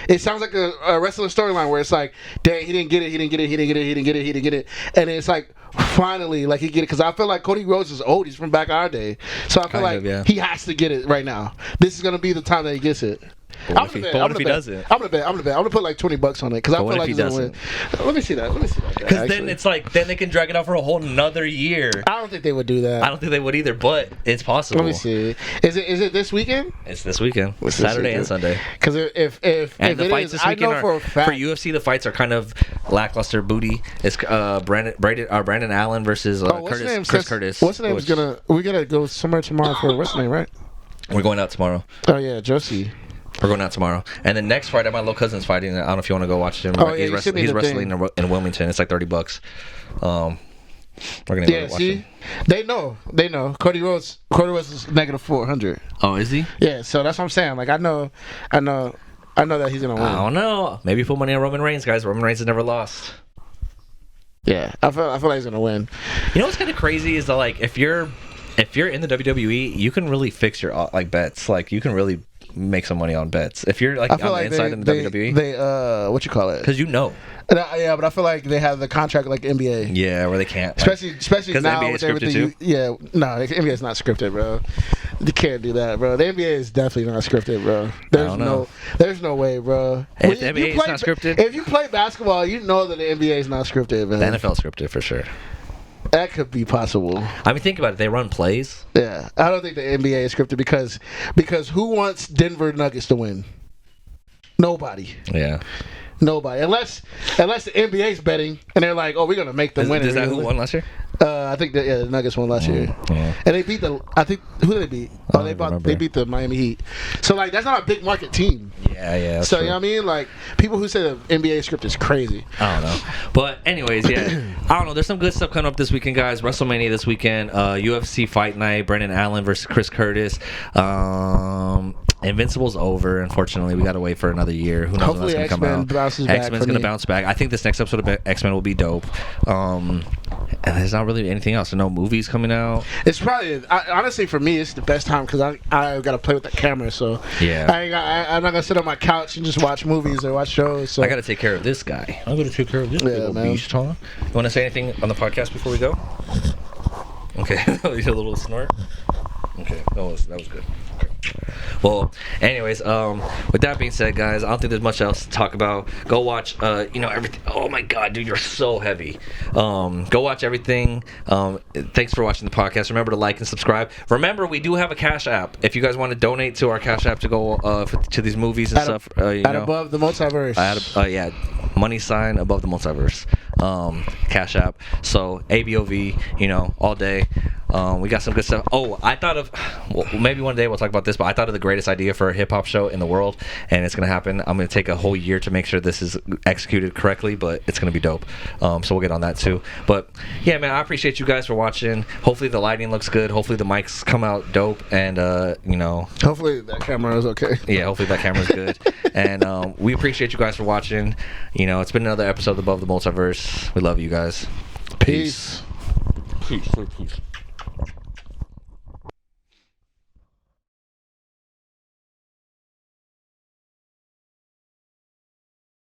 It sounds like a wrestling storyline where it's like, dang, he didn't get it, and it's like. Finally, like he get it because I feel like Cody Rhodes is old. He's from back our day, so I feel like he has to get it right now. This is gonna be the time that he gets it. What if he doesn't? I'm gonna put like $20 on it because I feel like he's gonna win. Let me see that. Because then it's like then they can drag it out for a whole another year. I don't think they would do that. I don't think they would either, but it's possible. Let me see. Is it this weekend? It's this weekend. It's Saturday and Sunday. Because if the fights this weekend I know for UFC, the fights are kind of lackluster booty. It's Brandon Allen versus Chris Curtis. What's the name? We gotta go somewhere tomorrow for what's the name, right? We're going out tomorrow. Oh yeah, Josie. We're going out tomorrow. And then next Friday, my little cousin's fighting. I don't know if you want to go watch him. Oh, he's wrestling in Wilmington. It's like $30. We're going to go watch him. They know. Cody Rhodes is negative 400. Oh, is he? Yeah, so that's what I'm saying. Like, I know that he's going to win. I don't know. Maybe put money on Roman Reigns, guys. Roman Reigns has never lost. Yeah, I feel like he's going to win. You know what's kind of crazy is that, like, if you're in the WWE, you can really fix your, like, bets. Like, you can really make some money on bets if you're like on the inside in the WWE. They what you call it? Because yeah, but I feel like they have the contract like NBA. Yeah, where they can't. Especially now NBA with is everything. scripted too? No, the NBA is not scripted, bro. You can't do that, bro. The NBA is definitely not scripted, bro. There's no way, bro. If the NBA is not scripted, if you play basketball, you know that the NBA is not scripted, man. The NFL is scripted for sure. That could be possible. I mean, think about it. They run plays. Yeah, I don't think the NBA is scripted because who wants Denver Nuggets to win? Nobody. Yeah. Nobody, unless the NBA's betting and they're like, "Oh, we're gonna make them win." Is that who won last year? I think that the Nuggets won last year, and they beat who did they beat? Oh, they beat the Miami Heat. So like that's not a big market team. Yeah. So you know what I mean? Like people who say the NBA script is crazy. I don't know, but anyways, yeah, I don't know. There's some good stuff coming up this weekend, guys. WrestleMania this weekend, UFC Fight Night, Brandon Allen versus Chris Curtis. Invincible's over. Unfortunately, we got to wait for another year. Who knows Hopefully when that's going to come out? X-Men's going to bounce back. I think this next episode of X-Men will be dope. And there's not really anything else. No movies coming out. It's probably honestly for me, it's the best time because I got to play with the camera. So yeah, I'm not gonna sit on my couch and just watch movies or watch shows. So I got to take care of this guy. I'm going to take care of this little beast, huh? You want to say anything on the podcast before we go? Okay, you a little snort. Okay, that was good. Okay. Well, anyways, with that being said, guys, I don't think there's much else to talk about. Go watch, everything. Oh my God, dude, you're so heavy. Go watch everything. Thanks for watching the podcast. Remember to like and subscribe. Remember, we do have a Cash App. If you guys want to donate to our Cash App to go to these movies and stuff, above the multiverse. money sign above the multiverse. Cash App. So ABOV, all day. We got some good stuff. Oh, I thought of maybe one day we'll talk about this, but I thought of the greatest idea for a hip hop show in the world, and it's gonna happen. I'm gonna take a whole year to make sure this is executed correctly, but it's gonna be dope. So we'll get on that too. But yeah, man, I appreciate you guys for watching. Hopefully the lighting looks good. Hopefully the mics come out dope, and hopefully that camera is okay. Yeah, hopefully that camera's good. And we appreciate you guys for watching. It's been another episode of Above the Multiverse. We love you guys. Peace. Peace.